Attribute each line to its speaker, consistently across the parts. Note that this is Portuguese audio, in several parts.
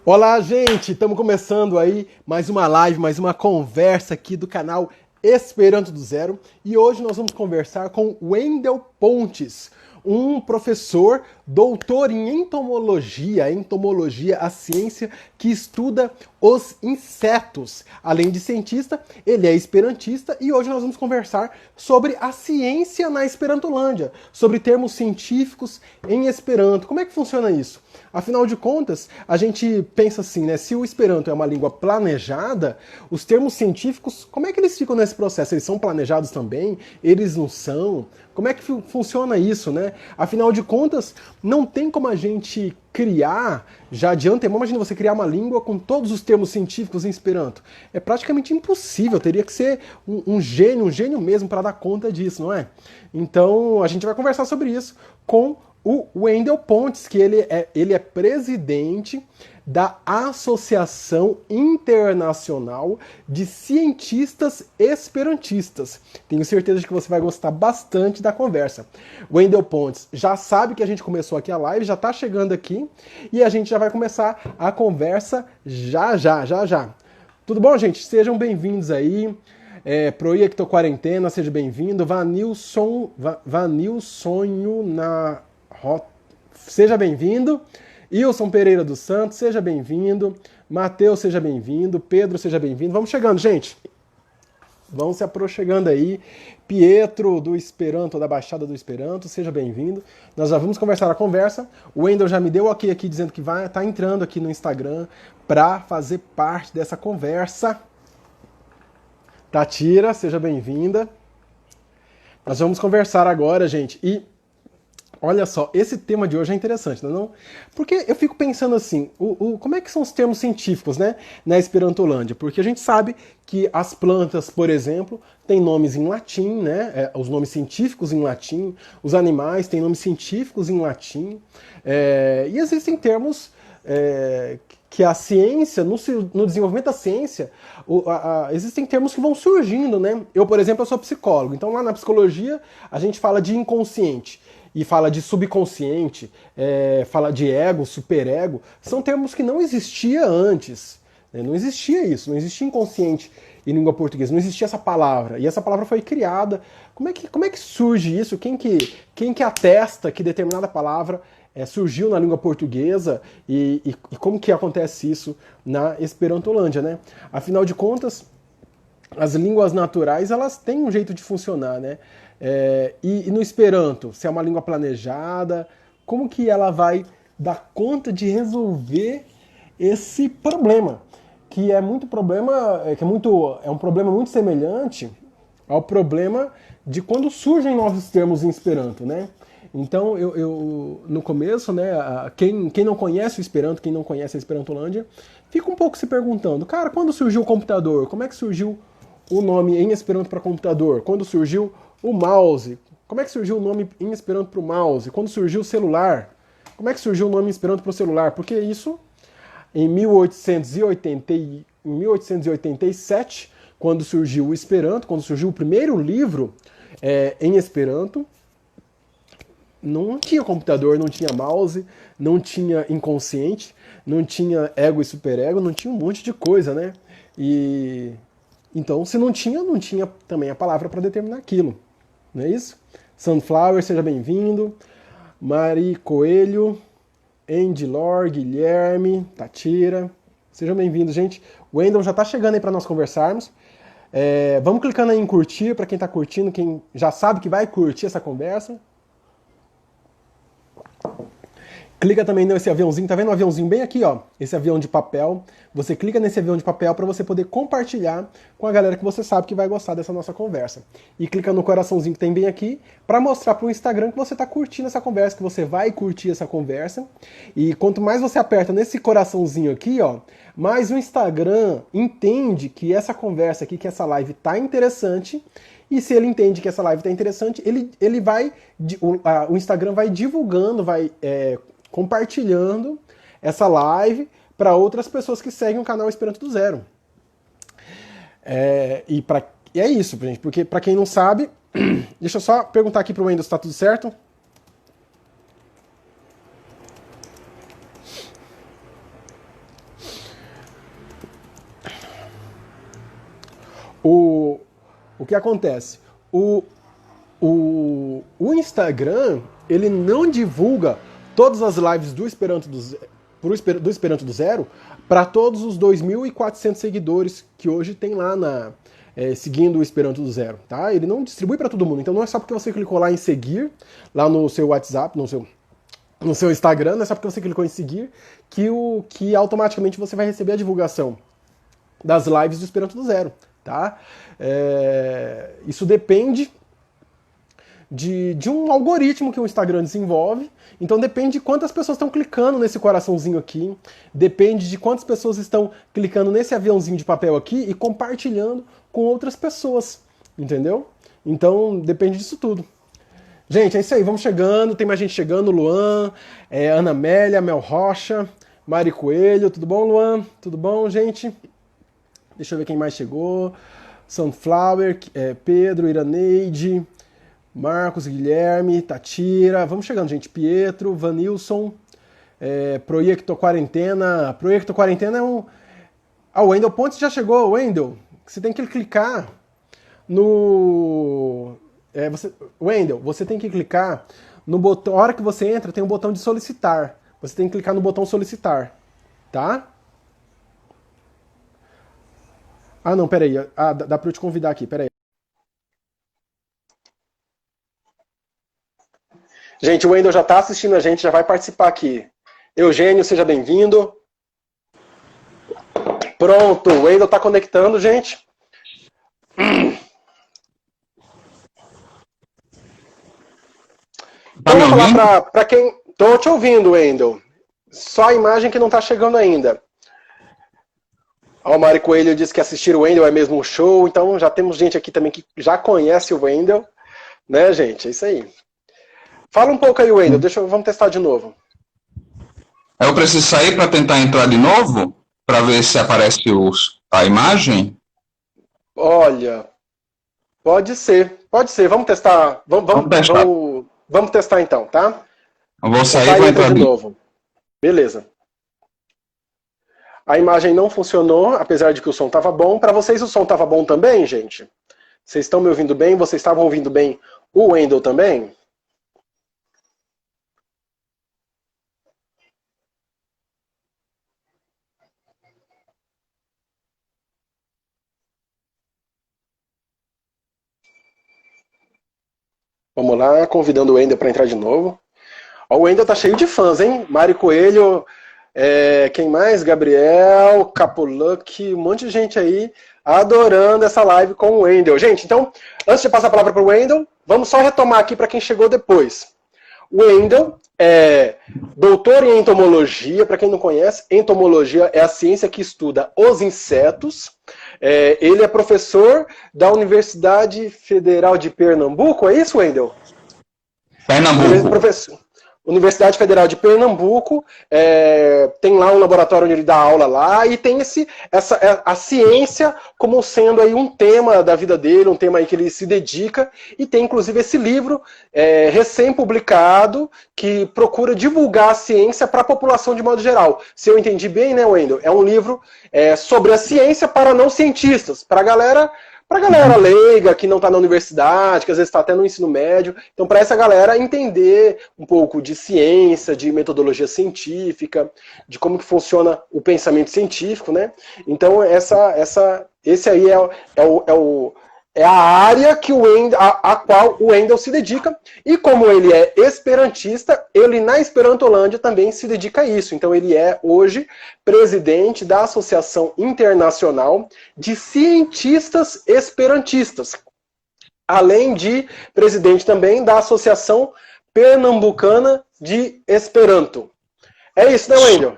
Speaker 1: Olá, gente! Estamos começando aí mais uma live, mais uma conversa aqui do canal Esperanto do Zero. E hoje nós vamos conversar com Wendel Pontes, um professor doutor em entomologia, a ciência que estuda os insetos. Além de cientista, ele é esperantista e hoje nós vamos conversar sobre a ciência na Esperantolândia, sobre termos científicos em Esperanto. Como é que funciona isso? Afinal de contas, a gente pensa assim, né? Se o Esperanto é uma língua planejada, os termos científicos, como é que eles ficam nesse processo? Eles são planejados também? Eles não são? Como é que funciona isso, né? Afinal de contas, não tem como a gente criar, já de antemão, imagina você criar uma língua com todos os termos científicos em Esperanto. É praticamente impossível, teria que ser um gênio mesmo para dar conta disso, não é? Então, a gente vai conversar sobre isso com o Wendel Pontes, que ele é presidente da Associação Internacional de Cientistas Esperantistas. Tenho certeza de que você vai gostar bastante da conversa. Wendel Pontes já sabe que a gente começou aqui a live, já está chegando aqui e a gente já vai começar a conversa já. Tudo bom, gente? Sejam bem-vindos aí. Proiecto Quarentena, seja bem-vindo. Vanilsonho na seja bem-vindo. Wilson Pereira dos Santos, seja bem-vindo. Matheus, seja bem-vindo. Pedro, seja bem-vindo. Vamos chegando, gente. Vão se aproximando aí. Pietro do Esperanto, da Baixada do Esperanto, seja bem-vindo. Nós já vamos conversar a conversa. O Wendel já me deu ok aqui dizendo que vai estar entrando aqui no Instagram para fazer parte dessa conversa. Tatira, seja bem-vinda. Nós vamos conversar agora, gente. E olha só, esse tema de hoje é interessante, não é não? Porque eu fico pensando assim, como é que são os termos científicos, né, na Esperantolândia? Porque a gente sabe que as plantas, por exemplo, têm nomes em latim, né, os nomes científicos em latim, os animais têm nomes científicos em latim, e existem termos que a ciência, no desenvolvimento da ciência, existem termos que vão surgindo, né? Eu, por exemplo, eu sou psicólogo, então lá na psicologia a gente fala de inconsciente, e fala de subconsciente, fala de ego, superego, são termos que não existia antes. Né? Não existia isso, não existia inconsciente em língua portuguesa, não existia essa palavra. E essa palavra foi criada. Como é que surge isso? Quem que atesta que determinada palavra surgiu na língua portuguesa e como que acontece isso na Esperantolândia, né? Afinal de contas, as línguas naturais, elas têm um jeito de funcionar, né? E no Esperanto, se é uma língua planejada, como que ela vai dar conta de resolver esse problema? Que é muito problema, é um problema muito semelhante ao problema de quando surgem novos termos em Esperanto, né? Então, no começo, né, quem não conhece o Esperanto, quem não conhece a Esperantolândia, fica um pouco se perguntando, cara, quando surgiu o computador? Como é que surgiu o nome em Esperanto para computador? Quando surgiu o mouse? Como é que surgiu o nome em Esperanto para o mouse? Quando surgiu o celular? Como é que surgiu o nome em Esperanto para o celular? Porque isso, em 1887, quando surgiu o Esperanto, quando surgiu o primeiro livro em Esperanto, não tinha computador, não tinha mouse, não tinha inconsciente, não tinha ego e superego, não tinha um monte de coisa, né? E então, se não tinha, não tinha também a palavra para determinar aquilo. Não é isso? Sunflower, seja bem-vindo. Mari Coelho, Andy Lor, Guilherme, Tatira. Sejam bem-vindos, gente. O Wendel já está chegando aí para nós conversarmos. Vamos clicando aí em curtir, para quem está curtindo, quem já sabe que vai curtir essa conversa. Clica também nesse aviãozinho, tá vendo o aviãozinho bem aqui, ó? Esse avião de papel. Você clica nesse avião de papel para você poder compartilhar com a galera que você sabe que vai gostar dessa nossa conversa. E clica no coraçãozinho que tem bem aqui para mostrar para o Instagram que você tá curtindo essa conversa, que você vai curtir essa conversa. E quanto mais você aperta nesse coraçãozinho aqui, ó, mais o Instagram entende que essa conversa aqui, que essa live tá interessante. E se ele entende que essa live tá interessante, ele vai, o Instagram vai divulgando, vai compartilhando essa live para outras pessoas que seguem o canal Esperanto do Zero. E é isso, gente, porque para quem não sabe, deixa eu só perguntar aqui para o Wendel se está tudo certo. O, o que acontece? O, o Instagram, ele não divulga todas as lives do Esperanto do Esperanto do Zero para todos os 2.400 seguidores que hoje tem lá seguindo o Esperanto do Zero, tá? Ele não distribui para todo mundo. Então não é só porque você clicou lá em seguir, lá no seu WhatsApp, no seu Instagram, não é só porque você clicou em seguir que automaticamente você vai receber a divulgação das lives do Esperanto do Zero, tá? Isso depende de um algoritmo que o Instagram desenvolve, então depende de quantas pessoas estão clicando nesse coraçãozinho aqui, depende de quantas pessoas estão clicando nesse aviãozinho de papel aqui e compartilhando com outras pessoas, entendeu? Então depende disso tudo. Gente, é isso aí, vamos chegando, tem mais gente chegando, Luan, Ana Amélia, Mel Rocha, Mari Coelho, tudo bom, Luan? Tudo bom, gente? Deixa eu ver quem mais chegou. Sunflower, Pedro, Iraneide, Marcos, Guilherme, Tatira, vamos chegando, gente. Pietro, Vanilson, Proyecto Quarentena. Proyecto Quarentena é um... Ah, o Wendel Pontes já chegou, Wendel. Você tem que clicar no... Wendel, você tem que clicar no botão... A hora que você entra, tem um botão de solicitar. Você tem que clicar no botão solicitar, tá? Ah, não, peraí. Ah, dá pra eu te convidar aqui, peraí. Gente, o Wendel já está assistindo a gente, já vai participar aqui. Eugênio, seja bem-vindo. Pronto, o Wendel está conectando, gente.
Speaker 2: Tá me
Speaker 1: Então, vou
Speaker 2: ouvindo?
Speaker 1: falar para quem... Tô te ouvindo, Wendel. Só a imagem que não está chegando ainda. Ó, o Mário Coelho disse que assistir o Wendel é mesmo um show, então já temos gente aqui também que já conhece o Wendel, né, gente? É isso aí. Fala um pouco aí, Wendel, vamos testar de novo.
Speaker 2: Eu preciso sair para tentar entrar de novo? Para ver se aparece a imagem?
Speaker 1: Olha, pode ser, vamos testar. Vamos testar então, tá?
Speaker 2: Eu vou sair e vou entrar
Speaker 1: de novo. Beleza. A imagem não funcionou, apesar de que o som estava bom. Para vocês o som estava bom também, gente? Vocês estão me ouvindo bem? Vocês estavam ouvindo bem o Wendel também? Vamos lá, convidando o Wendel para entrar de novo. Ó, o Wendel tá cheio de fãs, hein? Mário Coelho, quem mais? Gabriel, Capuluck, um monte de gente aí adorando essa live com o Wendel. Gente, então, antes de passar a palavra para o Wendel, vamos só retomar aqui para quem chegou depois. O Wendel é doutor em entomologia, para quem não conhece, entomologia é a ciência que estuda os insetos. Ele é professor da Universidade Federal de Pernambuco, é isso, Wendel?
Speaker 2: Pernambuco.
Speaker 1: Universidade Federal de Pernambuco, tem lá um laboratório onde ele dá aula lá, e tem a ciência como sendo aí um tema da vida dele, um tema aí que ele se dedica, e tem inclusive esse livro recém-publicado que procura divulgar a ciência para a população de modo geral. Se eu entendi bem, né, Wendel? É um livro sobre a ciência para não cientistas, para a galera leiga, que não está na universidade, que às vezes está até no ensino médio. Então, para essa galera entender um pouco de ciência, de metodologia científica, de como que funciona o pensamento científico, né? Então, esse aí é a área que a qual o Wendel se dedica. E como ele é esperantista, ele na Esperantolândia também se dedica a isso. Então ele é hoje presidente da Associação Internacional de Cientistas Esperantistas. Além de presidente também da Associação Pernambucana de Esperanto. É isso, né, Wendel?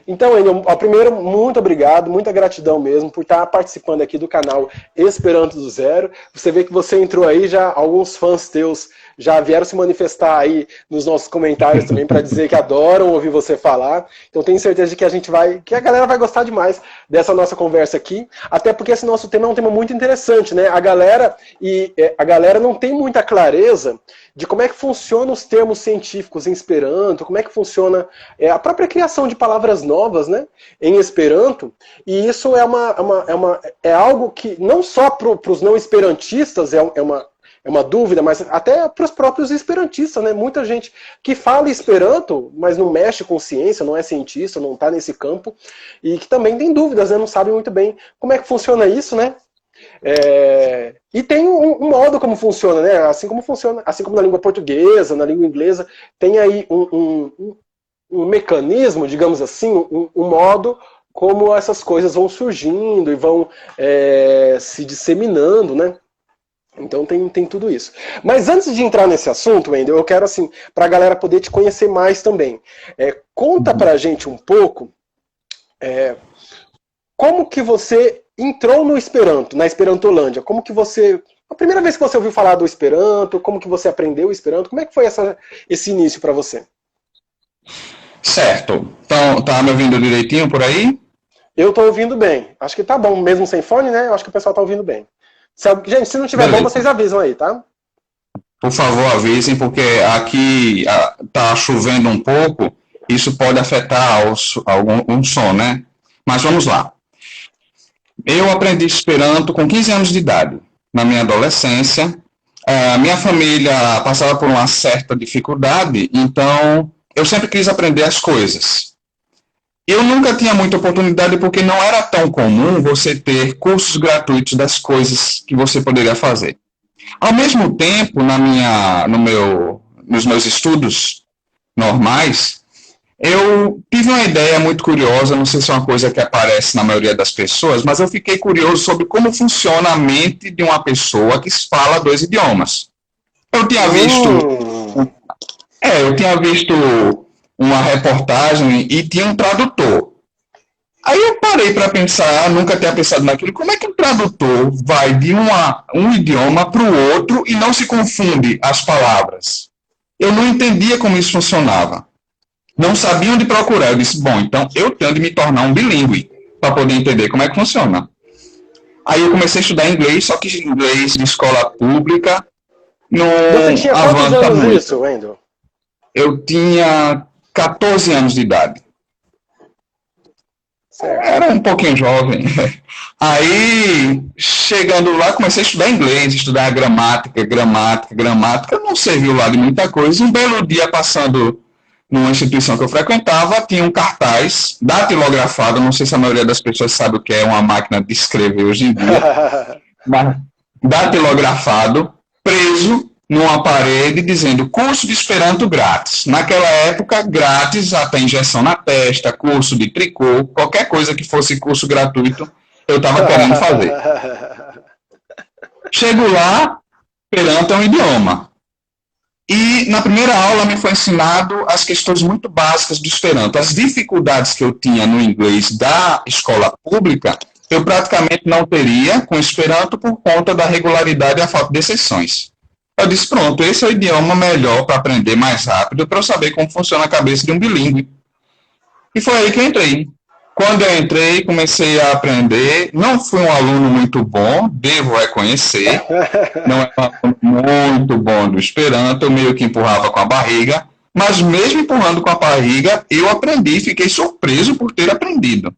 Speaker 1: Então, Wendel, primeiro, muito obrigado, muita gratidão mesmo por estar participando aqui do canal Esperanto do Zero. Você vê que você entrou aí, já alguns fãs teus já vieram se manifestar aí nos nossos comentários também para dizer que adoram ouvir você falar. Então tenho certeza de que a galera vai gostar demais dessa nossa conversa aqui, até porque esse nosso tema é um tema muito interessante, né? A galera não tem muita clareza de como é que funcionam os termos científicos em Esperanto, como é que funciona a própria criação de palavras novas, né, em Esperanto, e isso é algo que não só para os não esperantistas é uma dúvida, mas até para os próprios esperantistas, né? Muita gente que fala Esperanto, mas não mexe com ciência, não é cientista, não está nesse campo, e que também tem dúvidas, né? Não sabe muito bem como é que funciona isso, né? E tem um modo como funciona, né? Assim como na língua portuguesa, na língua inglesa, tem aí um mecanismo, digamos assim, um modo como essas coisas vão surgindo e vão se disseminando, né? Então tem tudo isso. Mas antes de entrar nesse assunto, Wendel, eu quero, assim, para a galera poder te conhecer mais também. Conta pra gente um pouco como que você entrou no Esperanto, na Esperantolândia. Como que você... A primeira vez que você ouviu falar do Esperanto, como que você aprendeu o Esperanto, como é que foi esse início para você?
Speaker 2: Certo. Então, tá me ouvindo direitinho por aí?
Speaker 1: Eu tô ouvindo bem. Acho que tá bom, mesmo sem fone, né? Eu acho que o pessoal tá ouvindo bem. Gente, se não tiver bom, vocês avisam aí, tá?
Speaker 2: Por favor, avisem, porque aqui tá chovendo um pouco, isso pode afetar algum som, né? Mas vamos lá. Eu aprendi Esperanto com 15 anos de idade, na minha adolescência. Minha família passava por uma certa dificuldade, então eu sempre quis aprender as coisas. Eu nunca tinha muita oportunidade porque não era tão comum você ter cursos gratuitos das coisas que você poderia fazer. Ao mesmo tempo, nos meus estudos normais, eu tive uma ideia muito curiosa, não sei se é uma coisa que aparece na maioria das pessoas, mas eu fiquei curioso sobre como funciona a mente de uma pessoa que fala 2 idiomas. Eu tinha visto uma reportagem e tinha um tradutor. Aí eu parei para pensar, nunca tinha pensado naquilo, como é que o tradutor vai de um idioma para o outro e não se confunde as palavras? Eu não entendia como isso funcionava. Não sabia onde procurar. Eu disse, bom, então eu tenho de me tornar um bilíngue para poder entender como é que funciona. Aí eu comecei a estudar inglês, só que inglês de escola pública não
Speaker 1: Você tinha quantos anos
Speaker 2: muito.
Speaker 1: Isso, Wendel?
Speaker 2: Eu tinha 14 anos de idade.
Speaker 1: Certo.
Speaker 2: Era um pouquinho jovem. Aí, chegando lá, comecei a estudar inglês, estudar gramática. Não serviu lá de muita coisa. Um belo dia, passando numa instituição que eu frequentava, tinha um cartaz datilografado, não sei se a maioria das pessoas sabe o que é uma máquina de escrever hoje em dia, mas datilografado, preso numa parede, dizendo curso de Esperanto grátis. Naquela época, grátis, até injeção na testa, curso de tricô, qualquer coisa que fosse curso gratuito, eu estava querendo fazer. Chego lá, Esperanto é um idioma. E na primeira aula me foi ensinado as questões muito básicas do Esperanto. As dificuldades que eu tinha no inglês da escola pública, eu praticamente não teria com Esperanto por conta da regularidade e a falta de exceções. Eu disse, pronto, esse é o idioma melhor para aprender mais rápido, para eu saber como funciona a cabeça de um bilíngue. E foi aí que eu entrei. Quando eu entrei, comecei a aprender. Não fui um aluno muito bom, devo reconhecer. Não é um aluno muito bom do Esperanto, eu meio que empurrava com a barriga. Mas mesmo empurrando com a barriga, eu aprendi e fiquei surpreso por ter aprendido.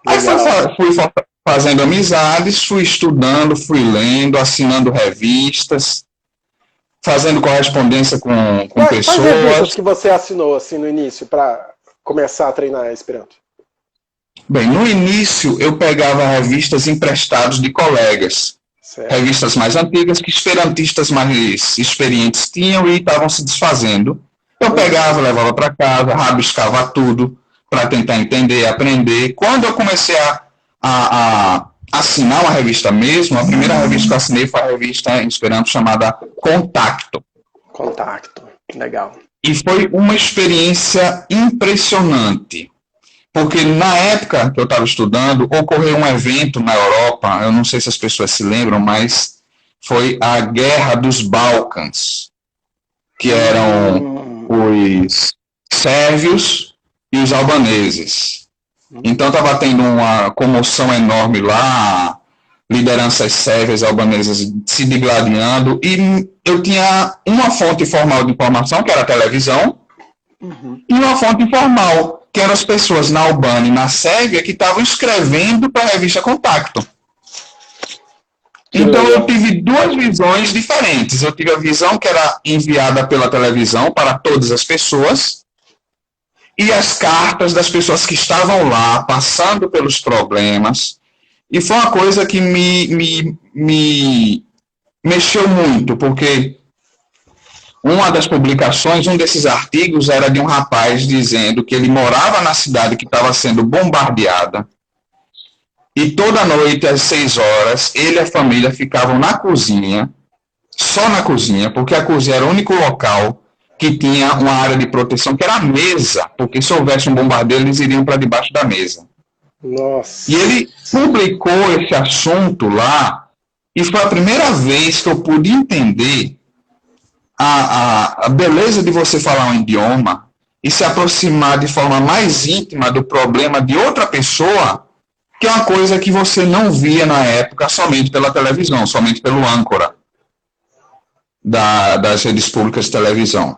Speaker 2: Aí fui fazendo amizades, fui estudando, fui lendo, assinando revistas, fazendo correspondência com pessoas.
Speaker 1: Quais revistas que você assinou assim no início para começar a treinar Esperanto?
Speaker 2: Bem, no início eu pegava revistas emprestadas de colegas, certo. Revistas mais antigas que esperantistas mais experientes tinham e estavam se desfazendo. Eu pegava, levava para casa, rabiscava tudo para tentar entender, aprender. Quando eu comecei a assinar uma revista mesmo, a primeira revista que eu assinei foi a revista em Esperanto chamada Contacto.
Speaker 1: Contacto, legal.
Speaker 2: E foi uma experiência impressionante. Porque na época que eu estava estudando, ocorreu um evento na Europa, eu não sei se as pessoas se lembram, mas foi a Guerra dos Balcãs, que eram os sérvios e os albaneses. Então estava tendo uma comoção enorme lá, lideranças sérvias e albanesas se digladiando, e eu tinha uma fonte formal de informação, que era a televisão, e uma fonte informal, que eram as pessoas na Albânia e na Sérvia que estavam escrevendo para a revista Contacto. Então eu tive duas visões diferentes. Eu tive a visão que era enviada pela televisão para todas as pessoas e as cartas das pessoas que estavam lá, passando pelos problemas. E foi uma coisa que me mexeu muito, porque uma das publicações, um desses artigos era de um rapaz dizendo que ele morava na cidade que estava sendo bombardeada e toda noite às 6 horas ele e a família ficavam na cozinha, só na cozinha, porque a cozinha era o único local que tinha uma área de proteção, que era a mesa, porque se houvesse um bombardeio eles iriam para debaixo da mesa.
Speaker 1: Nossa.
Speaker 2: E ele publicou esse assunto lá e foi a primeira vez que eu pude entender a beleza de você falar um idioma e se aproximar de forma mais íntima do problema de outra pessoa, que é uma coisa que você não via na época somente pela televisão, somente pelo âncora das redes públicas de televisão.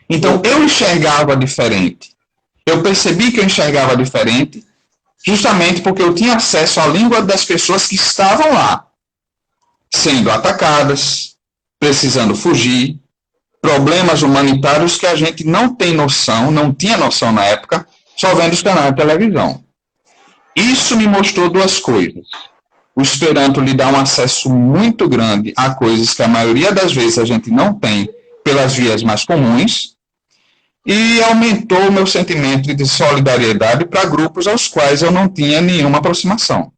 Speaker 2: Então, eu enxergava diferente. Eu percebi que eu enxergava diferente justamente porque eu tinha acesso à língua das pessoas que estavam lá, sendo atacadas, precisando fugir, problemas humanitários que a gente não tem noção, não tinha noção na época, só vendo os canais de televisão. Isso me mostrou duas coisas. O Esperanto lhe dá um acesso muito grande a coisas que a maioria das vezes a gente não tem pelas vias mais comuns, e aumentou o meu sentimento de solidariedade para grupos aos quais eu não tinha nenhuma aproximação.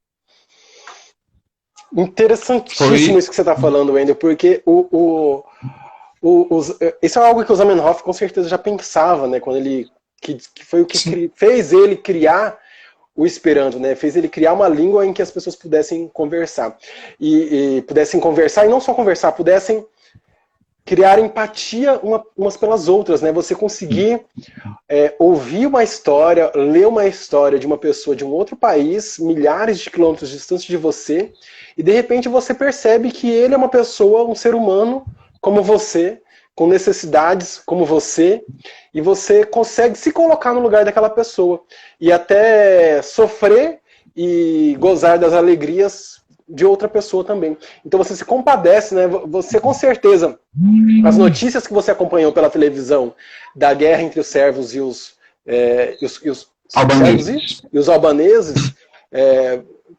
Speaker 1: Interessantíssimo isso que você está falando, Wendel, porque isso é algo que o Zamenhof com certeza já pensava, né, quando ele, que foi o que fez ele criar o Esperanto, né, fez ele criar uma língua em que as pessoas pudessem conversar, e pudessem conversar, e não só conversar, pudessem criar empatia umas pelas outras, né? Você conseguir ouvir uma história, ler uma história de uma pessoa de um outro país, milhares de quilômetros de distância de você, e de repente você percebe que ele é uma pessoa, um ser humano como você, com necessidades como você, e você consegue se colocar no lugar daquela pessoa, e até sofrer e gozar das alegrias de outra pessoa também. Então você se compadece, né? Você com certeza, as notícias que você acompanhou pela televisão da guerra entre os sérvios e os albaneses,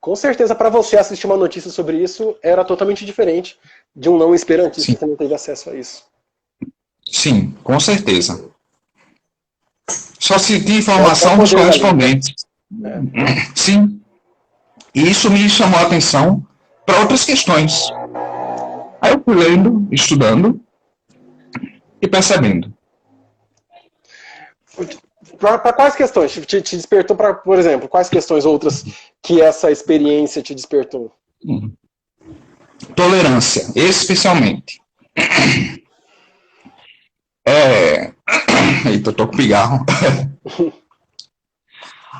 Speaker 1: com certeza para você assistir uma notícia sobre isso era totalmente diferente de um não esperantista que não teve acesso a isso.
Speaker 2: Sim, com certeza. Só se tinha informação dos correspondentes. Sim. E isso me chamou a atenção para outras questões. Aí eu fui lendo, estudando e percebendo.
Speaker 1: Para quais questões te despertou, por exemplo, quais questões outras que essa experiência te despertou?
Speaker 2: Tolerância, especialmente. Eita, eu tô com pigarro.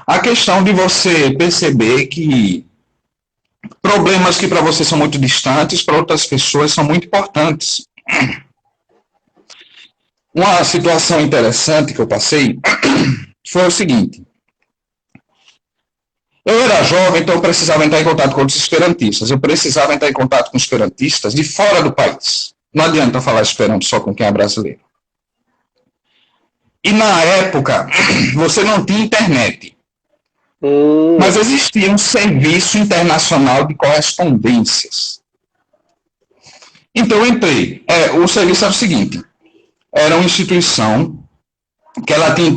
Speaker 2: A questão de você perceber que problemas que para você são muito distantes, para outras pessoas são muito importantes. Uma situação interessante que eu passei foi o seguinte. Eu era jovem, então eu precisava entrar em contato com outros esperantistas. Eu precisava entrar em contato com esperantistas de fora do país. Não adianta falar esperanto só com quem é brasileiro. E na época, você não tinha internet. Mas existia um serviço internacional de correspondências. Então eu entrei. O serviço era o seguinte. Era uma instituição que ela tinha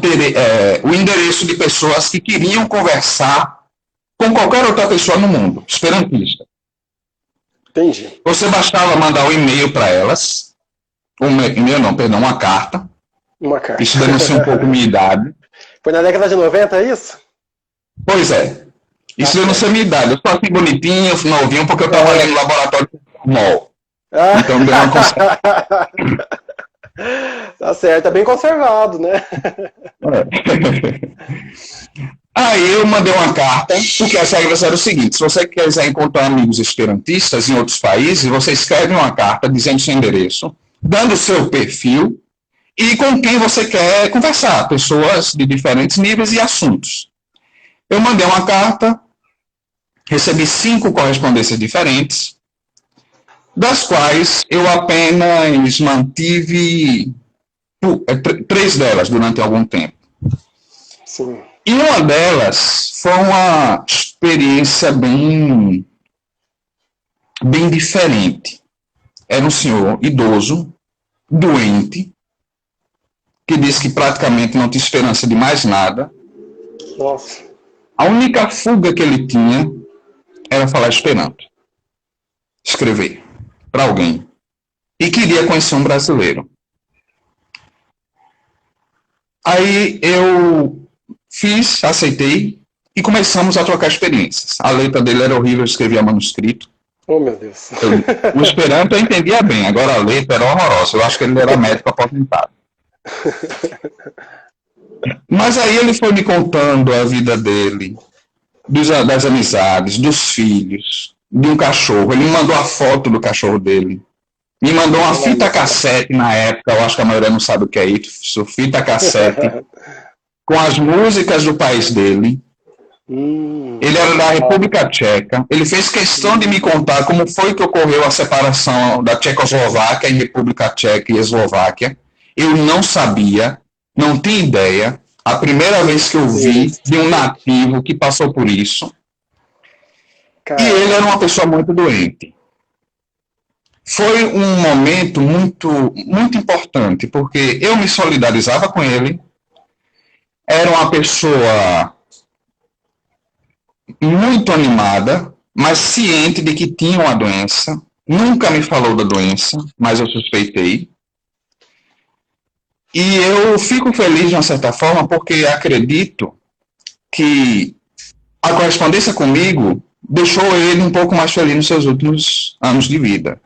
Speaker 2: o endereço de pessoas que queriam conversar com qualquer outra pessoa no mundo, esperantista.
Speaker 1: Entendi.
Speaker 2: Você bastava mandar um e-mail para elas, uma carta.
Speaker 1: Uma carta.
Speaker 2: Isso denuncia um pouco minha idade.
Speaker 1: Foi na década de 90, é isso?
Speaker 2: Pois é. Isso denuncia minha idade. Eu sou assim bonitinho, novinho, porque eu trabalhei no laboratório de MOL. Então deu uma
Speaker 1: Tá certo, é bem conservado, né?
Speaker 2: Aí eu mandei uma carta, porque as regras eram o seguinte: se você quiser encontrar amigos esperantistas em outros países, você escreve uma carta dizendo seu endereço, dando seu perfil e com quem você quer conversar, pessoas de diferentes níveis e assuntos. Eu mandei uma carta, recebi 5 correspondências diferentes, das quais eu apenas mantive 3 delas durante algum tempo.
Speaker 1: Sim.
Speaker 2: E uma delas foi uma experiência bem diferente. Era um senhor idoso, doente, que disse que praticamente não tinha esperança de mais nada.
Speaker 1: Nossa.
Speaker 2: A única fuga que ele tinha era falar esperanto, escrever para alguém. E queria conhecer um brasileiro. Aí eu aceitei e começamos a trocar experiências. A letra dele era horrível, eu escrevia manuscrito.
Speaker 1: Oh, meu Deus.
Speaker 2: O esperanto eu entendia bem, agora a letra era horrorosa. Eu acho que ele era médico aposentado. Mas aí ele foi me contando a vida dele, das amizades, dos filhos, de um cachorro. Ele me mandou a foto do cachorro dele. Me mandou uma fita cassete na época, eu acho que a maioria não sabe o que é isso, fita cassete, com as músicas do país dele. Ele era da República Tcheca. Ele fez questão de me contar como foi que ocorreu a separação da Tchecoslováquia em República Tcheca e Eslováquia. Eu não sabia, não tinha ideia. A primeira vez que eu vi de um nativo que passou por isso. E ele era uma pessoa muito doente. Foi um momento muito, muito importante, porque eu me solidarizava com ele. Era uma pessoa muito animada, mas ciente de que tinha uma doença. Nunca me falou da doença, mas eu suspeitei. E eu fico feliz, de uma certa forma, porque acredito que a correspondência comigo deixou ele um pouco mais feliz nos seus últimos anos de vida.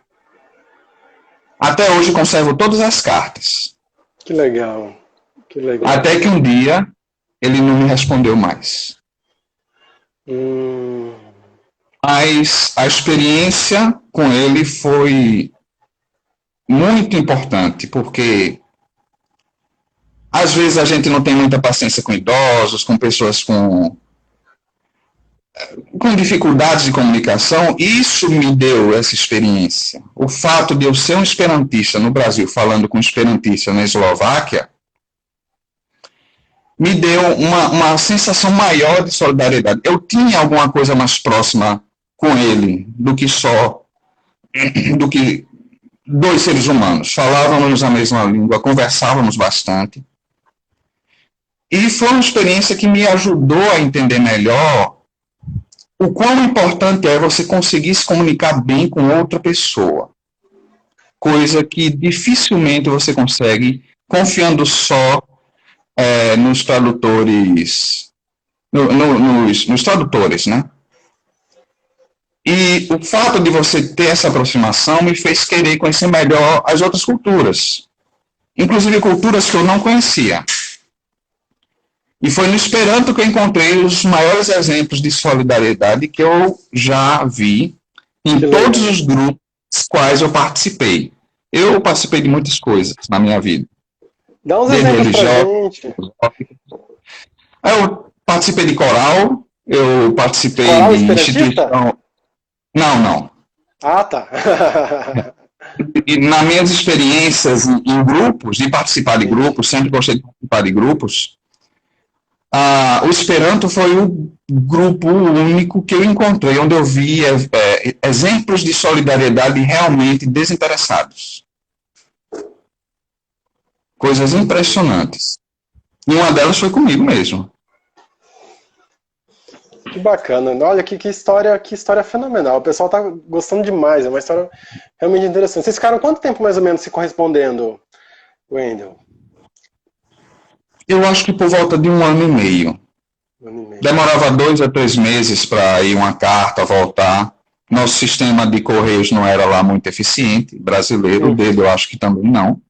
Speaker 2: Até hoje conservo todas as cartas.
Speaker 1: Que legal. Que legal.
Speaker 2: Até que um dia ele não me respondeu mais. Mas a experiência com ele foi muito importante, porque às vezes a gente não tem muita paciência com idosos, com pessoas com dificuldades de comunicação. Isso me deu essa experiência. O fato de eu ser um esperantista no Brasil, falando com um esperantista na Eslováquia, me deu uma sensação maior de solidariedade. Eu tinha alguma coisa mais próxima com ele do que 2 seres humanos. Falávamos a mesma língua, conversávamos bastante. E foi uma experiência que me ajudou a entender melhor o quão importante é você conseguir se comunicar bem com outra pessoa. Coisa que dificilmente você consegue confiando só nos tradutores, nos tradutores, né? E o fato de você ter essa aproximação me fez querer conhecer melhor as outras culturas, inclusive culturas que eu não conhecia. E foi no Esperanto que eu encontrei os maiores exemplos de solidariedade que eu já vi em todos os grupos dos quais eu participei. Eu participei de muitas coisas na minha vida.
Speaker 1: Dá uns exemplos pra gente.
Speaker 2: Eu participei de coral, eu participei
Speaker 1: Coral
Speaker 2: de instituição... Não.
Speaker 1: Ah, tá.
Speaker 2: E nas minhas experiências em grupos, de participar de grupos, sempre gostei de participar de grupos, o Esperanto foi o grupo único que eu encontrei, onde eu vi exemplos de solidariedade realmente desinteressados. Coisas impressionantes. E uma delas foi comigo mesmo.
Speaker 1: Que bacana. Olha, que história fenomenal. O pessoal tá gostando demais. É uma história realmente interessante. Vocês ficaram quanto tempo mais ou menos se correspondendo, Wendel?
Speaker 2: Eu acho que por volta de 1 ano e meio. Demorava 2 a 3 meses para ir uma carta, voltar. Nosso sistema de correios não era lá muito eficiente. Brasileiro, o dele eu acho que também não.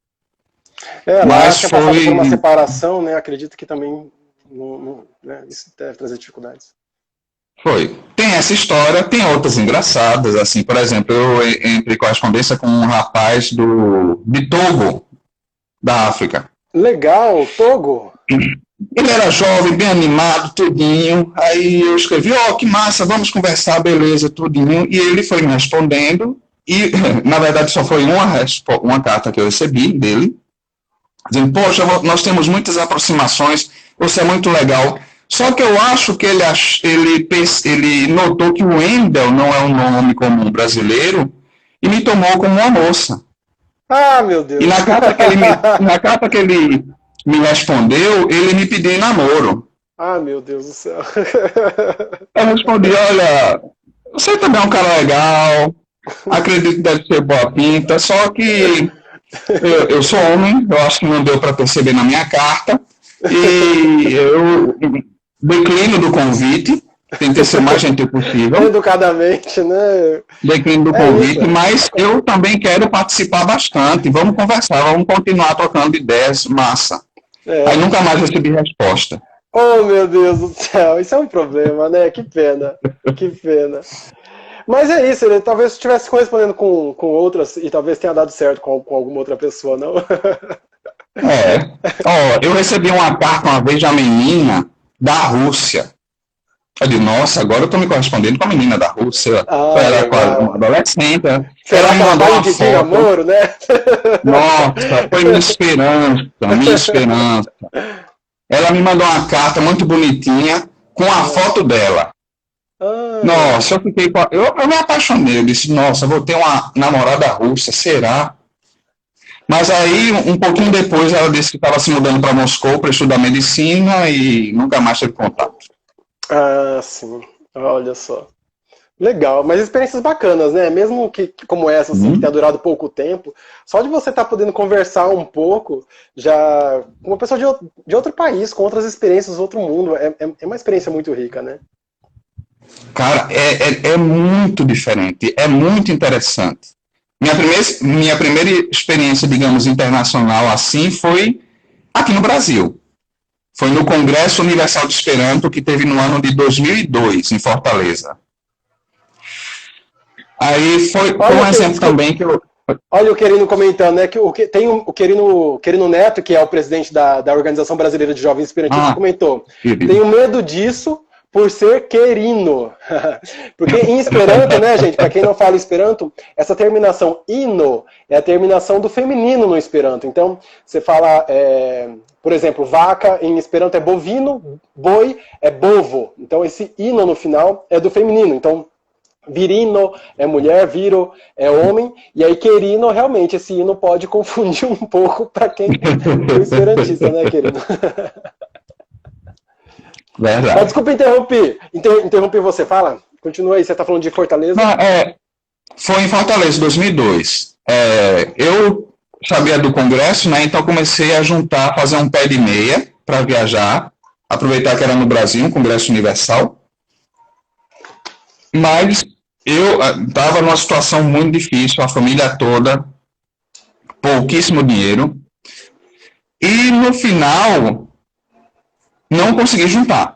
Speaker 1: Mas foi passado por uma separação, né? Acredito que também né? Isso deve trazer dificuldades.
Speaker 2: Foi. Tem essa história, tem outras engraçadas, assim, por exemplo, eu entrei em correspondência com um rapaz de Togo, da África.
Speaker 1: Legal, Togo.
Speaker 2: Ele era jovem, bem animado, tudinho. Aí eu escrevi, que massa, vamos conversar, beleza, tudinho. E ele foi me respondendo. E, na verdade, só foi uma carta que eu recebi dele, dizendo, poxa, nós temos muitas aproximações, você é muito legal. Só que eu acho que ele notou que o Wendel não é um nome comum brasileiro e me tomou como uma moça.
Speaker 1: Ah, meu Deus.
Speaker 2: E na carta que ele me respondeu, ele me pediu em namoro.
Speaker 1: Ah, meu Deus do céu.
Speaker 2: Eu respondi, olha, você também é um cara legal, acredito que deve ser boa pinta, só que eu sou homem, eu acho que não deu para perceber na minha carta, e eu declino do convite, tentei ser o mais gentil possível.
Speaker 1: Educadamente, né?
Speaker 2: Declino do convite, isso. Mas eu também quero participar bastante, vamos conversar, vamos continuar trocando ideias, massa. Aí nunca mais recebi resposta.
Speaker 1: Oh, meu Deus do céu, isso é um problema, né? Que pena, que pena. Mas é isso, ele talvez estivesse correspondendo com outras e talvez tenha dado certo com alguma outra pessoa, não?
Speaker 2: Eu recebi uma carta uma vez de uma menina da Rússia. Eu digo, nossa, agora eu estou me correspondendo com a menina da Rússia. Era quase uma adolescente.
Speaker 1: Ela me mandou uma foto. Namoro, né?
Speaker 2: Nossa, foi minha esperança. Ela me mandou uma carta muito bonitinha com a foto dela. Nossa, eu me apaixonei. Eu disse, nossa, vou ter uma namorada russa, será? Mas aí, um pouquinho depois, ela disse que estava se mudando para Moscou para estudar medicina e nunca mais teve contato.
Speaker 1: Ah, sim. Olha só. Legal, mas experiências bacanas, né? Mesmo que como essa, assim, que tenha durado pouco tempo, só de você estar podendo conversar um pouco, já com uma pessoa de outro país, com outras experiências, outro mundo, é uma experiência muito rica, né?
Speaker 2: Cara, é muito diferente, é muito interessante. Minha primeira experiência, digamos, internacional assim foi aqui no Brasil. Foi no Congresso Universal de Esperanto, que teve no ano de 2002, em Fortaleza. Aí foi um exemplo também que eu...
Speaker 1: Olha o Querino comentando, né? Que tem o Querino Neto, que é o presidente da Organização Brasileira de Jovens Esperantistas, comentou. Tenho medo disso por ser querino. Porque em Esperanto, né, gente, para quem não fala Esperanto, essa terminação ino é a terminação do feminino no Esperanto. Então, você fala, por exemplo, vaca em Esperanto é bovino, boi é bovo. Então, esse ino no final é do feminino. Então, virino é mulher, viro é homem, e aí querino, realmente, esse hino pode confundir um pouco para quem é esperantista, né, querido?
Speaker 2: Verdade.
Speaker 1: Mas desculpa interrompi você, fala. Continua aí, você está falando de Fortaleza?
Speaker 2: Não, foi em Fortaleza, 2002. Eu sabia do congresso, né, então comecei a fazer um pé de meia para viajar, aproveitar que era no Brasil, um congresso universal. Mas eu estava numa situação muito difícil, a família toda, pouquíssimo dinheiro, e no final não consegui juntar.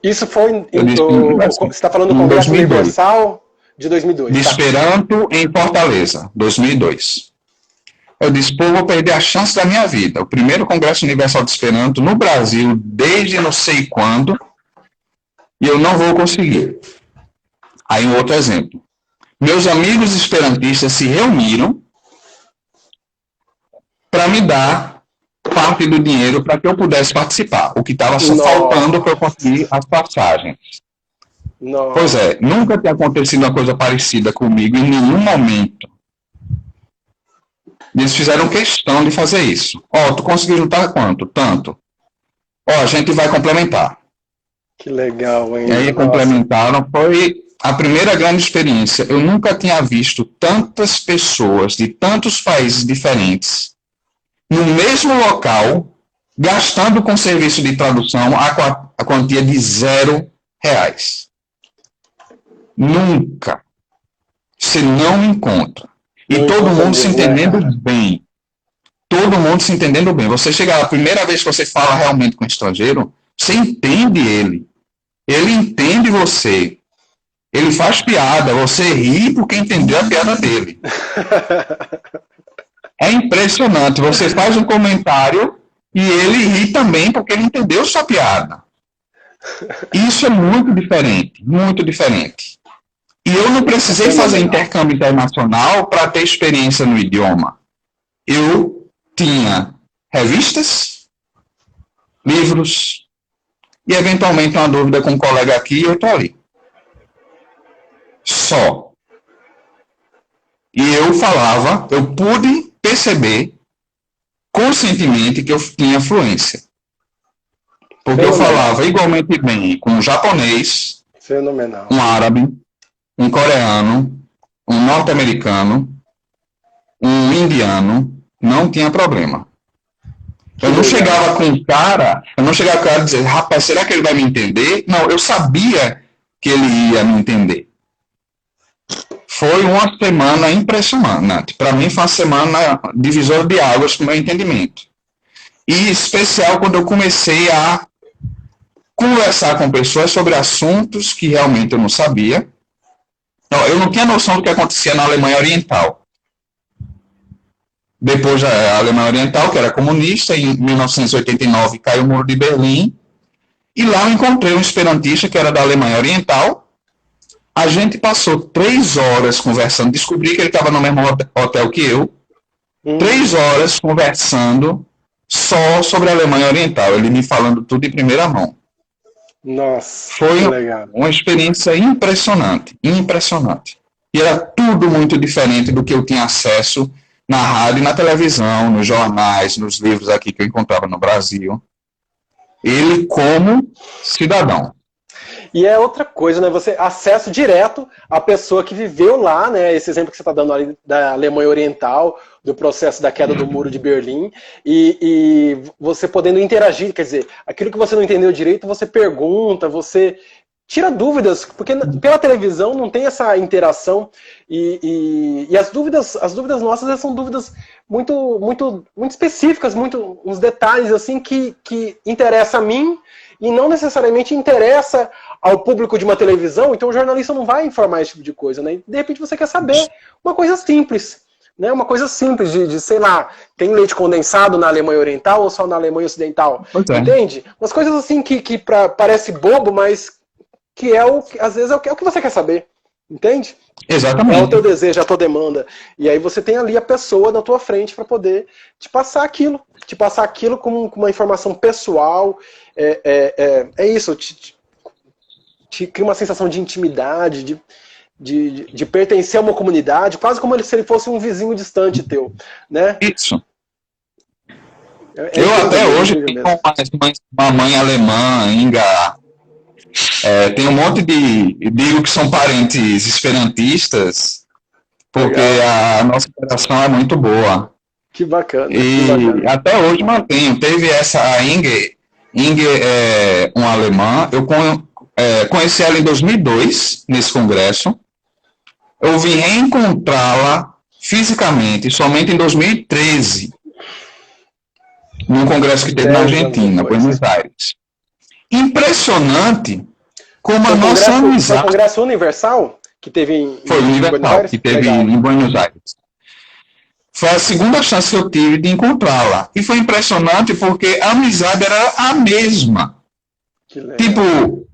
Speaker 1: Isso foi você está falando do Congresso Universal de 2002.
Speaker 2: De Esperanto em Fortaleza, 2002. Eu disse, vou perder a chance da minha vida. O primeiro Congresso Universal de Esperanto no Brasil, desde não sei quando, e eu não vou conseguir. Aí um outro exemplo. Meus amigos esperantistas se reuniram para me dar parte do dinheiro para que eu pudesse participar, o que estava só faltando para eu conseguir as passagens. Nossa. Pois é, nunca tinha acontecido uma coisa parecida comigo em nenhum momento. Eles fizeram questão de fazer isso. Tu conseguiu juntar quanto? Tanto. A gente vai complementar.
Speaker 1: Que legal, hein?
Speaker 2: E aí complementaram, foi a primeira grande experiência. Eu nunca tinha visto tantas pessoas de tantos países diferentes no mesmo local, gastando com serviço de tradução a quantia de R$0. Nunca. Você não encontra. E todo mundo se entendendo bem. Todo mundo se entendendo bem. Você chega a primeira vez que você fala realmente com um estrangeiro, você entende ele. Ele entende você. Ele faz piada. Você ri porque entendeu a piada dele. É impressionante. Você faz um comentário e ele ri também porque ele entendeu sua piada. Isso é muito diferente, muito diferente. E eu não precisei fazer intercâmbio internacional para ter experiência no idioma. Eu tinha revistas, livros e, eventualmente, uma dúvida com um colega aqui e eu estou ali. Só. E eu falava, eu pude perceber conscientemente que eu tinha fluência. Porque eu falava igualmente bem com um japonês,
Speaker 1: fenomenal,
Speaker 2: um árabe, um coreano, um norte-americano, um indiano, não tinha problema. Eu não chegava com o cara, e dizer, rapaz, será que ele vai me entender? Não, eu sabia que ele ia me entender. Foi uma semana impressionante. Para mim foi uma semana divisora de águas com o meu entendimento. E especial quando eu comecei a conversar com pessoas sobre assuntos que realmente eu não sabia. Eu não tinha noção do que acontecia na Alemanha Oriental. Depois a Alemanha Oriental, que era comunista, em 1989 caiu o Muro de Berlim, e lá eu encontrei um esperantista que era da Alemanha Oriental. A gente passou 3 horas conversando, descobri que ele estava no mesmo hotel que eu, 3 horas conversando só sobre a Alemanha Oriental, ele me falando tudo em primeira mão.
Speaker 1: Nossa,
Speaker 2: foi uma experiência impressionante, impressionante. E era tudo muito diferente do que eu tinha acesso na rádio, na televisão, nos jornais, nos livros aqui que eu encontrava no Brasil. Ele como cidadão.
Speaker 1: E é outra coisa, né? Você acesso direto à pessoa que viveu lá, né? Esse exemplo que você está dando ali da Alemanha Oriental, do processo da queda do Muro de Berlim, e você podendo interagir, quer dizer, aquilo que você não entendeu direito, você pergunta, você tira dúvidas, porque pela televisão não tem essa interação, e as dúvidas nossas são dúvidas muito específicas, uns detalhes assim que interessam a mim, e não necessariamente interessa ao público de uma televisão, então o jornalista não vai informar esse tipo de coisa, né? De repente você quer saber uma coisa simples, né? Uma coisa simples de, sei lá, tem leite condensado na Alemanha Oriental ou só na Alemanha Ocidental? Entende? Umas coisas assim que parece bobo, mas que às vezes é o que você quer saber, entende?
Speaker 2: Exatamente.
Speaker 1: É o teu desejo, a tua demanda. E aí você tem ali a pessoa na tua frente para poder te passar aquilo com uma informação pessoal. É isso, te cria uma sensação de intimidade, de pertencer a uma comunidade, quase como se ele fosse um vizinho distante teu, né?
Speaker 2: Isso. Eu até hoje tenho uma mãe alemã, Inga. Tem um monte digo que são parentes esperantistas, porque a nossa interação é muito boa.
Speaker 1: Que bacana.
Speaker 2: E até hoje mantenho. Teve a Inge é uma alemã, eu conheci ela em 2002, nesse congresso. Eu vim reencontrá-la fisicamente somente em 2013, num congresso que teve na Argentina, Buenos Aires. Impressionante como a nossa amizade...
Speaker 1: Foi o Congresso Universal que teve
Speaker 2: Foi Universal, que teve em Buenos Aires. Foi a segunda chance que eu tive de encontrá-la. E foi impressionante porque a amizade era a mesma. Tipo,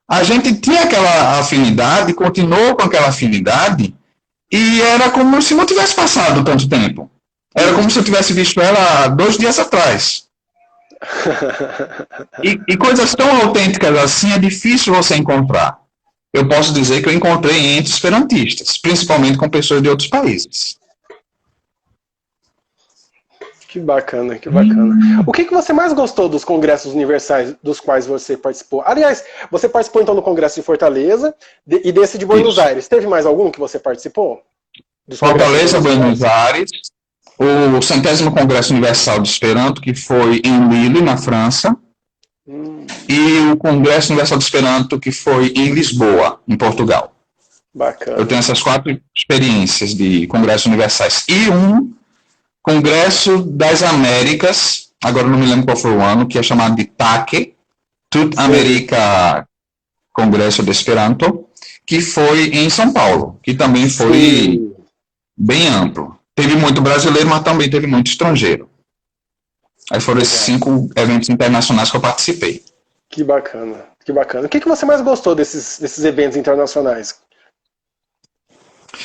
Speaker 2: a gente tinha aquela afinidade, continuou com aquela afinidade, e era como se não tivesse passado tanto tempo. Era como se eu tivesse visto ela 2 dias atrás. E coisas tão autênticas assim é difícil você encontrar. Eu posso dizer que eu encontrei entre esperantistas, principalmente com pessoas de outros países.
Speaker 1: Que bacana, que bacana. O que você mais gostou dos congressos universais dos quais você participou? Aliás, você participou então no Congresso de Fortaleza e desse de Buenos Aires. Teve mais algum que você participou?
Speaker 2: Fortaleza, Buenos Aires, o 100º Congresso Universal de Esperanto, que foi em Lille, na França, e o Congresso Universal de Esperanto, que foi em Lisboa, em Portugal.
Speaker 1: Bacana.
Speaker 2: Eu tenho essas 4 experiências de congressos universais. E um Congresso das Américas, agora não me lembro qual foi o ano, que é chamado de TACE, Tut America Congresso de Esperanto, que foi em São Paulo, que também foi bem amplo. Teve muito brasileiro, mas também teve muito estrangeiro. Aí foram esses 5 eventos internacionais que eu participei.
Speaker 1: Que bacana, que bacana. O que você mais gostou desses eventos internacionais?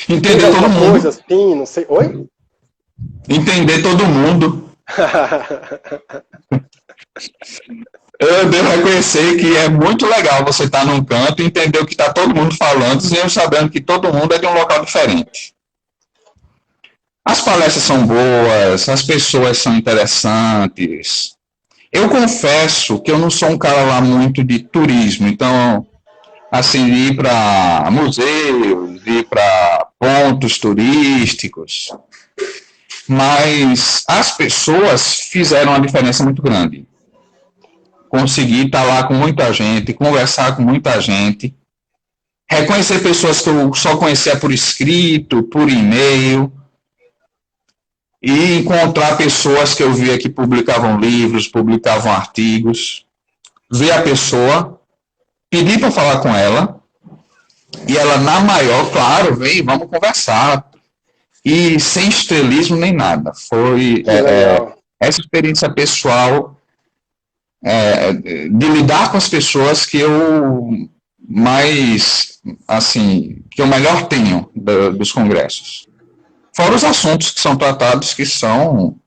Speaker 2: Entender
Speaker 1: Teve
Speaker 2: todo
Speaker 1: alguma
Speaker 2: mundo.
Speaker 1: coisa assim, não sei. Oi?
Speaker 2: Entender todo mundo. Eu devo reconhecer que é muito legal você estar num canto e entender o que está todo mundo falando, mesmo sabendo que todo mundo é de um local diferente. As palestras são boas, as pessoas são interessantes. Eu confesso que eu não sou um cara lá muito de turismo, então, assim, ir para museus, ir para pontos turísticos, mas as pessoas fizeram uma diferença muito grande. Consegui estar lá com muita gente, conversar com muita gente, reconhecer pessoas que eu só conhecia por escrito, por e-mail, e encontrar pessoas que eu via que publicavam livros, publicavam artigos, ver a pessoa, pedir para falar com ela, e ela, na maior, claro, vem, vamos conversar. E sem estrelismo nem nada. Foi essa experiência pessoal de lidar com as pessoas que eu mais, assim, que eu melhor tenho dos congressos. Fora os assuntos que são tratados que são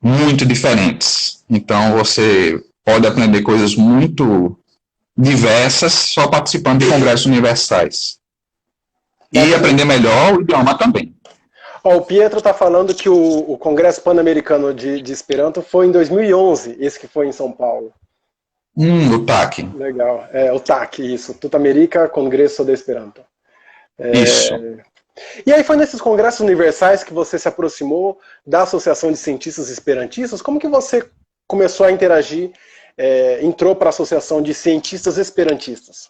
Speaker 2: muito diferentes. Então você pode aprender coisas muito diversas só participando de congressos universais. E aprender melhor o idioma também.
Speaker 1: O Pietro está falando que o Congresso Pan-Americano de Esperanto foi em 2011, esse que foi em São Paulo.
Speaker 2: O TAC.
Speaker 1: Legal. O TAC, isso. Tutamerica Congresso de Esperanto.
Speaker 2: Isso.
Speaker 1: E aí foi nesses congressos universais que você se aproximou da Associação de Cientistas Esperantistas? Como que você começou a interagir, entrou para a Associação de Cientistas Esperantistas?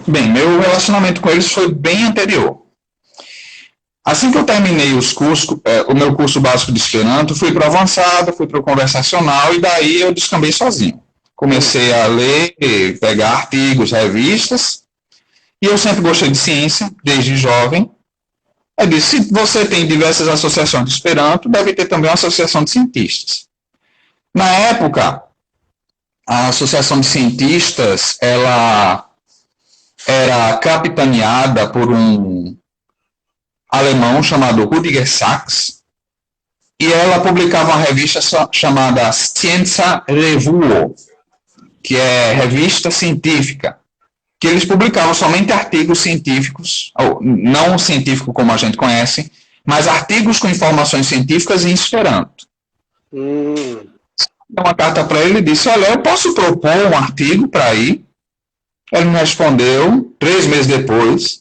Speaker 2: Bem, meu relacionamento com eles foi bem anterior. Assim que eu terminei os cursos, o meu curso básico de Esperanto, fui para o avançado, fui para o conversacional e daí eu descambei sozinho. Comecei a ler, pegar artigos, revistas, e eu sempre gostei de ciência, desde jovem. Eu disse, se você tem diversas associações de Esperanto, deve ter também uma associação de cientistas. Na época, a Associação de Cientistas, ela era capitaneada por um alemão chamado Rüdiger Sachs, e ela publicava uma revista chamada Scienza Revue, que é revista científica, que eles publicavam somente artigos científicos, não científico como a gente conhece, mas artigos com informações científicas em Esperanto. Uma carta para ele e disse, olha, eu posso propor um artigo para ir? Ele me respondeu 3 meses depois,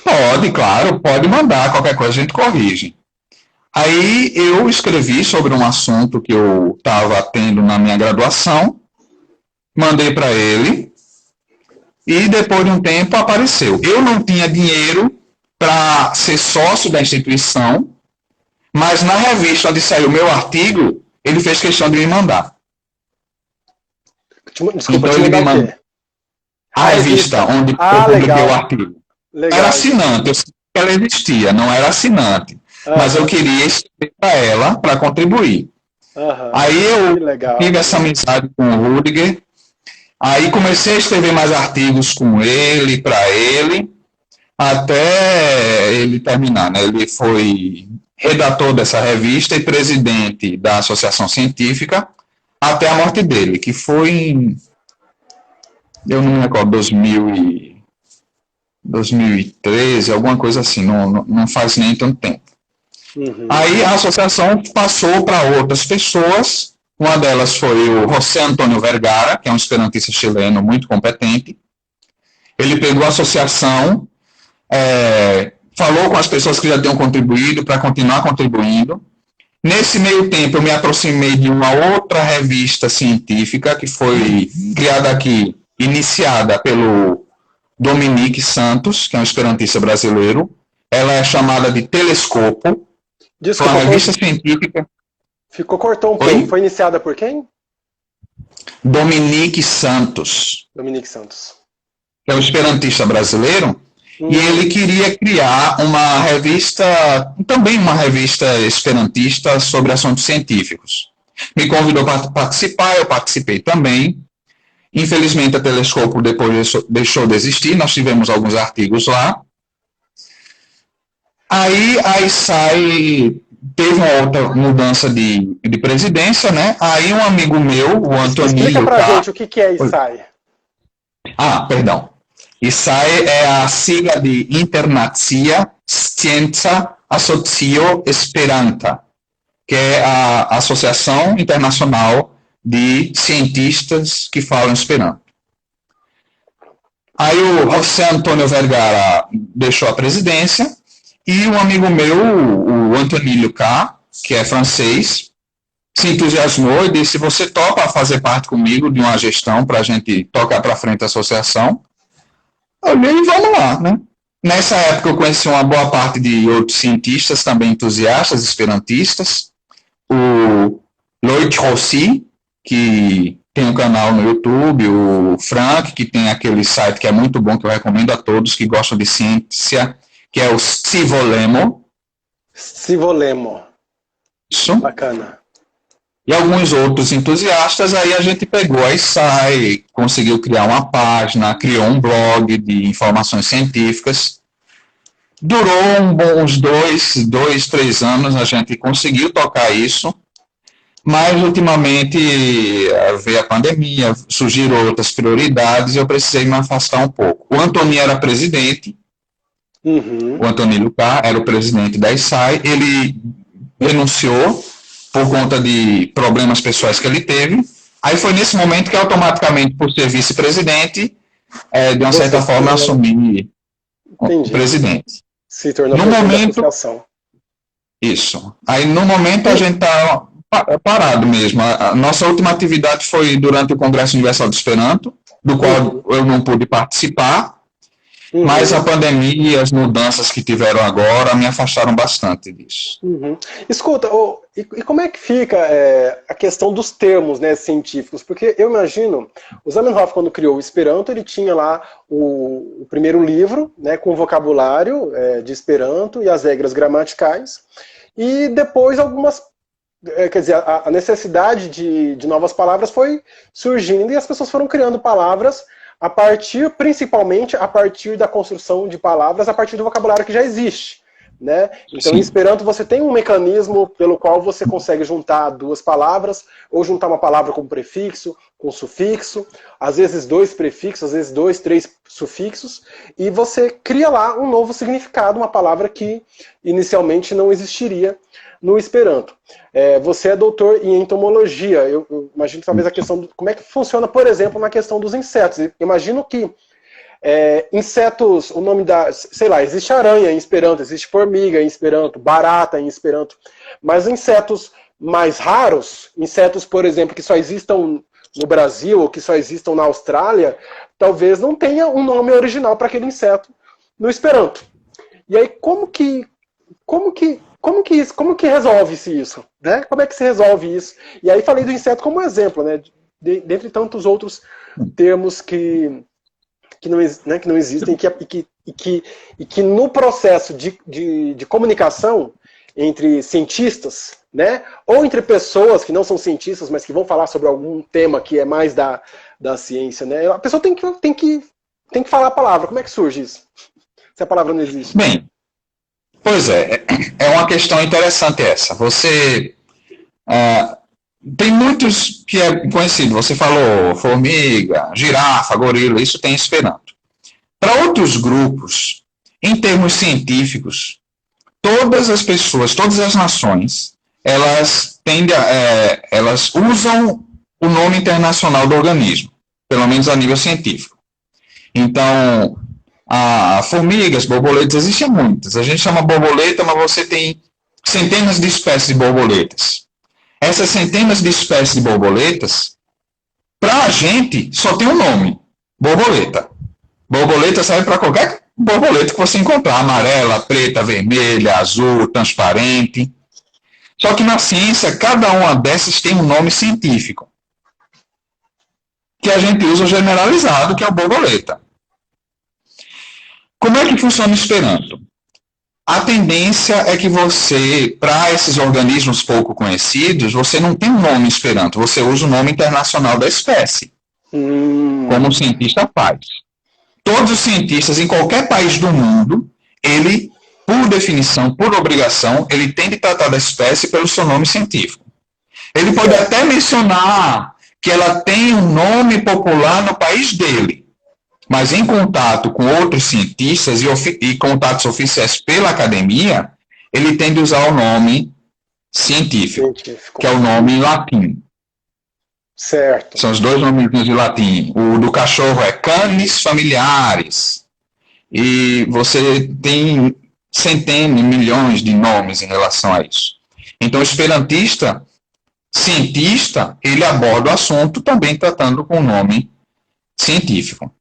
Speaker 2: pode, claro, pode mandar, qualquer coisa a gente corrige. Aí eu escrevi sobre um assunto que eu estava tendo na minha graduação, mandei para ele, e depois de um tempo apareceu. Eu não tinha dinheiro para ser sócio da instituição, mas na revista onde saiu o meu artigo, ele fez questão de me mandar.
Speaker 1: Desculpa,
Speaker 2: então ele me mandou a revista onde eu publiquei o artigo. Legal. Era assinante, eu sabia que ela existia, não era assinante. Mas eu queria escrever para ela, para contribuir. Aí eu tive essa amizade com o Rüdiger, aí comecei a escrever mais artigos com ele, para ele, até ele terminar, né? Ele foi redator dessa revista e presidente da Associação Científica até a morte dele, que foi em, eu não me recordo, 2013, alguma coisa assim, não faz nem tanto tempo. Aí a associação passou para outras pessoas, uma delas foi o José Antônio Vergara, que é um esperantista chileno muito competente. Ele pegou a associação, falou com as pessoas que já tinham contribuído para continuar contribuindo. Nesse meio tempo eu me aproximei de uma outra revista científica que foi criada aqui, iniciada pelo Dominique Santos, que é um esperantista brasileiro. Ela é chamada de Telescopo.
Speaker 1: Desculpa,
Speaker 2: foi uma revista científica.
Speaker 1: Cortou um pouco. Foi iniciada por quem?
Speaker 2: Dominique Santos.
Speaker 1: Dominique Santos.
Speaker 2: Que é um esperantista brasileiro. E ele queria criar uma revista, também uma revista esperantista sobre assuntos científicos. Me convidou para participar, eu participei também. Infelizmente, a Telescopo depois deixou de existir, nós tivemos alguns artigos lá. Aí a ISAI teve uma outra mudança de presidência, né? Aí um amigo meu, o Antonílio...
Speaker 1: Explica pra gente o que é ISAI.
Speaker 2: Perdão. ISAI é a sigla de Internacia Scienza Asocio Esperanta, que é a Associação Internacional de Cientistas que falam Esperanto. Aí o José Antônio Vergara deixou a presidência e um amigo meu, o Antonílio K., que é francês, se entusiasmou e disse: você topa fazer parte comigo de uma gestão para a gente tocar para frente a associação? Eu olhei e vamos lá, né? Nessa época eu conheci uma boa parte de outros cientistas, também entusiastas, esperantistas. O Loïc Rossi, que tem um canal no YouTube, o Frank, que tem aquele site que é muito bom, que eu recomendo a todos que gostam de ciência, que é o Scivolemo.
Speaker 1: Scivolemo.
Speaker 2: Isso.
Speaker 1: Bacana.
Speaker 2: E alguns outros entusiastas, aí a gente pegou a ISAI, conseguiu criar uma página, criou um blog de informações científicas. Durou uns 3 anos, a gente conseguiu tocar isso, mas ultimamente veio a pandemia, surgiram outras prioridades e eu precisei me afastar um pouco. O Antônio era presidente, o Antonílio K. era o presidente da ISAI, ele renunciou por conta de problemas pessoais que ele teve. Aí foi nesse momento que automaticamente, por ser vice-presidente, de uma certa forma, eu assumi o presidente.
Speaker 1: Se tornou presidente da associação.
Speaker 2: Isso. Aí no momento a gente está parado mesmo. A nossa última atividade foi durante o Congresso Universal do Esperanto, do qual eu não pude participar, mas a pandemia e as mudanças que tiveram agora me afastaram bastante disso.
Speaker 1: Escuta, e como é que fica a questão dos termos, né, científicos? Porque eu imagino, o Zamenhof, quando criou o Esperanto, ele tinha lá o primeiro livro, né, com o vocabulário de Esperanto e as regras gramaticais, e depois algumas... Quer dizer, a necessidade de novas palavras foi surgindo e as pessoas foram criando palavras principalmente a partir da construção de palavras, a partir do vocabulário que já existe, né? Então, em Esperanto, você tem um mecanismo pelo qual você consegue juntar duas palavras, ou juntar uma palavra com prefixo, com sufixo, às vezes 2 prefixos, às vezes 2, 3 sufixos, e você cria lá um novo significado, uma palavra que inicialmente não existiria no Esperanto. Você é doutor em entomologia. Eu imagino que talvez a questão de como é que funciona, por exemplo, na questão dos insetos. Eu imagino que insetos, o nome da... Sei lá, existe aranha em Esperanto, existe formiga em Esperanto, barata em Esperanto, mas insetos mais raros, insetos, por exemplo, que só existam no Brasil ou que só existam na Austrália, talvez não tenha um nome original para aquele inseto no Esperanto. E aí, como que resolve-se isso? Né? Como é que se resolve isso? E aí falei do inseto como exemplo, né? Dentre tantos outros termos que não existem e que no processo de comunicação entre cientistas, né? Ou entre pessoas que não são cientistas, mas que vão falar sobre algum tema que é mais da ciência, né? A pessoa tem que falar a palavra. Como é que surge isso? Se a palavra não existe.
Speaker 2: Bem, pois é uma questão interessante essa. Você tem muitos que é conhecido. Você falou formiga, girafa, gorila, isso tem Esperanto. Para outros grupos, em termos científicos, todas as pessoas, todas as nações, elas usam o nome internacional do organismo, pelo menos a nível científico. Então, formigas, borboletas, existem muitas. A gente chama borboleta, mas você tem centenas de espécies de borboletas. Essas centenas de espécies de borboletas, para a gente, só tem um nome: borboleta. Borboleta serve para qualquer borboleta que você encontrar: amarela, preta, vermelha, azul, transparente. Só que na ciência, cada uma dessas tem um nome científico, que a gente usa generalizado, que é o borboleta. Como é que funciona o Esperanto? A tendência é que você, para esses organismos pouco conhecidos, você não tem um nome Esperanto, você usa o nome internacional da espécie, como o cientista faz. Todos os cientistas, em qualquer país do mundo, ele, por definição, por obrigação, ele tem de tratar da espécie pelo seu nome científico. Ele pode até mencionar que ela tem um nome popular no país dele, mas em contato com outros cientistas e contatos oficiais pela academia, ele tem de usar o nome científico, que é o nome em latim.
Speaker 1: Certo.
Speaker 2: São os dois nomes de latim. O do cachorro é Canis familiaris. E você tem centenas, milhões de nomes em relação a isso. Então, o esperantista, cientista, ele aborda o assunto também tratando com o nome científico.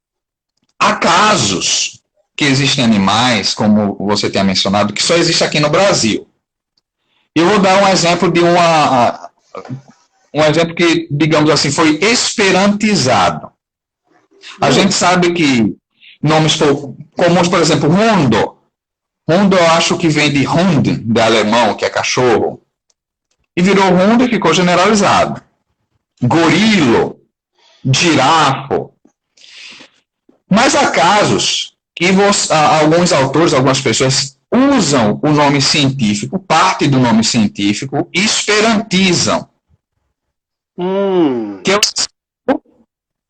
Speaker 2: Há casos que existem animais, como você tinha mencionado, que só existe aqui no Brasil. Eu vou dar um exemplo de um exemplo que, digamos assim, foi esperantizado. A gente sabe que nomes comuns, por exemplo, Hundo. Hundo eu acho que vem de Hund, de alemão, que é cachorro. E virou Hundo e ficou generalizado. Gorilo, girafo. Mas há casos que alguns autores, algumas pessoas usam o nome científico, parte do nome científico, e esperantizam.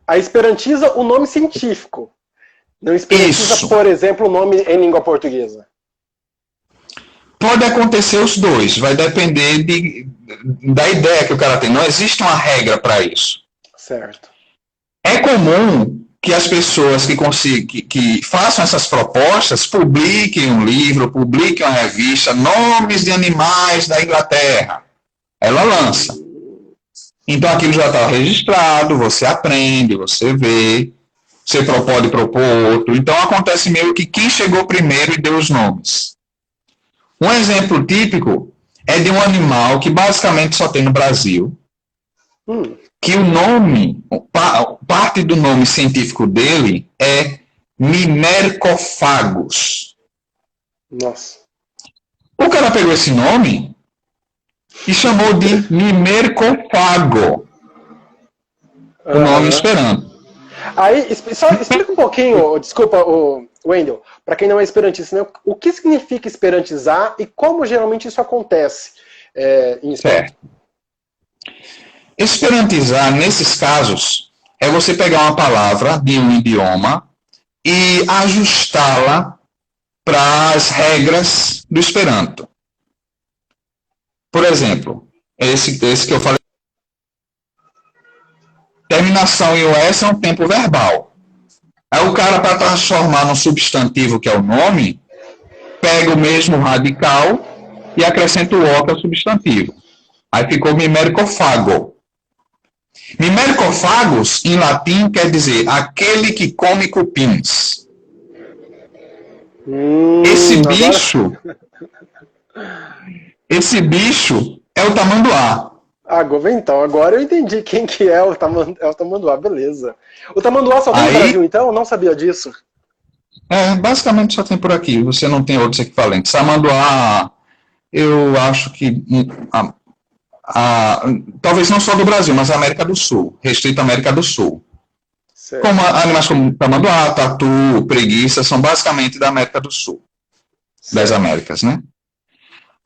Speaker 1: A esperantiza o nome científico. Não esperantiza,
Speaker 2: Isso.
Speaker 1: por exemplo, o nome em língua portuguesa.
Speaker 2: Pode acontecer os dois, vai depender da ideia que o cara tem. Não existe uma regra para isso.
Speaker 1: Certo.
Speaker 2: É comum que as pessoas que façam essas propostas publiquem um livro, publiquem uma revista, nomes de animais da Inglaterra. Ela lança. Então aquilo já está registrado, você aprende, você vê, você pode propor outro. Então acontece meio que quem chegou primeiro e deu os nomes. Um exemplo típico é de um animal que basicamente só tem no Brasil, que o nome, parte do nome científico dele é Mimercophagos.
Speaker 1: Nossa.
Speaker 2: O cara pegou esse nome e chamou de Mimercofago. O nome esperando.
Speaker 1: Aí, só explica um pouquinho, desculpa, Wendel, para quem não é esperantista, né? O que significa esperantizar e como geralmente isso acontece em Esperanto?
Speaker 2: Certo. Esperantizar, nesses casos, é você pegar uma palavra de um idioma e ajustá-la para as regras do Esperanto. Por exemplo, esse que eu falei, terminação em OS é um tempo verbal. Aí o cara, para transformar num substantivo, que é o nome, pega o mesmo radical e acrescenta o O, que é o substantivo. Aí ficou mimercofago. Mimercofagos, em latim, quer dizer aquele que come cupins. Esse bicho é o tamanduá.
Speaker 1: Então, agora eu entendi quem que é o tamanduá, beleza. O tamanduá só tem no Brasil, então? Eu não sabia disso.
Speaker 2: Basicamente só tem por aqui, você não tem outros equivalentes. Tamanduá, eu acho que talvez não só do Brasil, mas América do Sul, restrito à América do Sul. Certo. Como animais como tamanduá, tatu, preguiça, são basicamente da América do Sul, certo, das Américas, né?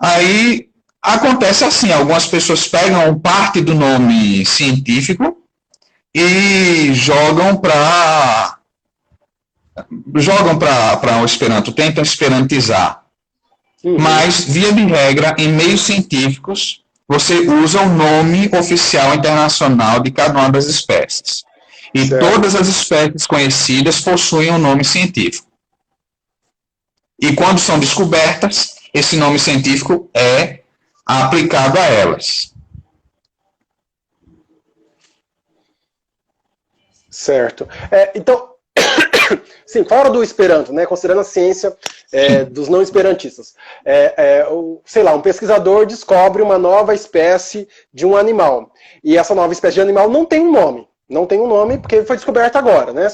Speaker 2: Aí acontece assim, algumas pessoas pegam parte do nome científico e jogam para o Esperanto, tentam esperantizar. Mas, via de regra, em meios científicos, você usa o nome oficial internacional de cada uma das espécies. E certo, todas as espécies conhecidas possuem um nome científico. E quando são descobertas, esse nome científico é aplicado a elas.
Speaker 1: Certo. Então, sim, fora do Esperanto, né, considerando a ciência dos não esperantistas, sei lá, um pesquisador descobre uma nova espécie de um animal. E essa nova espécie de animal não tem um nome. Não tem um nome porque foi descoberta agora, né?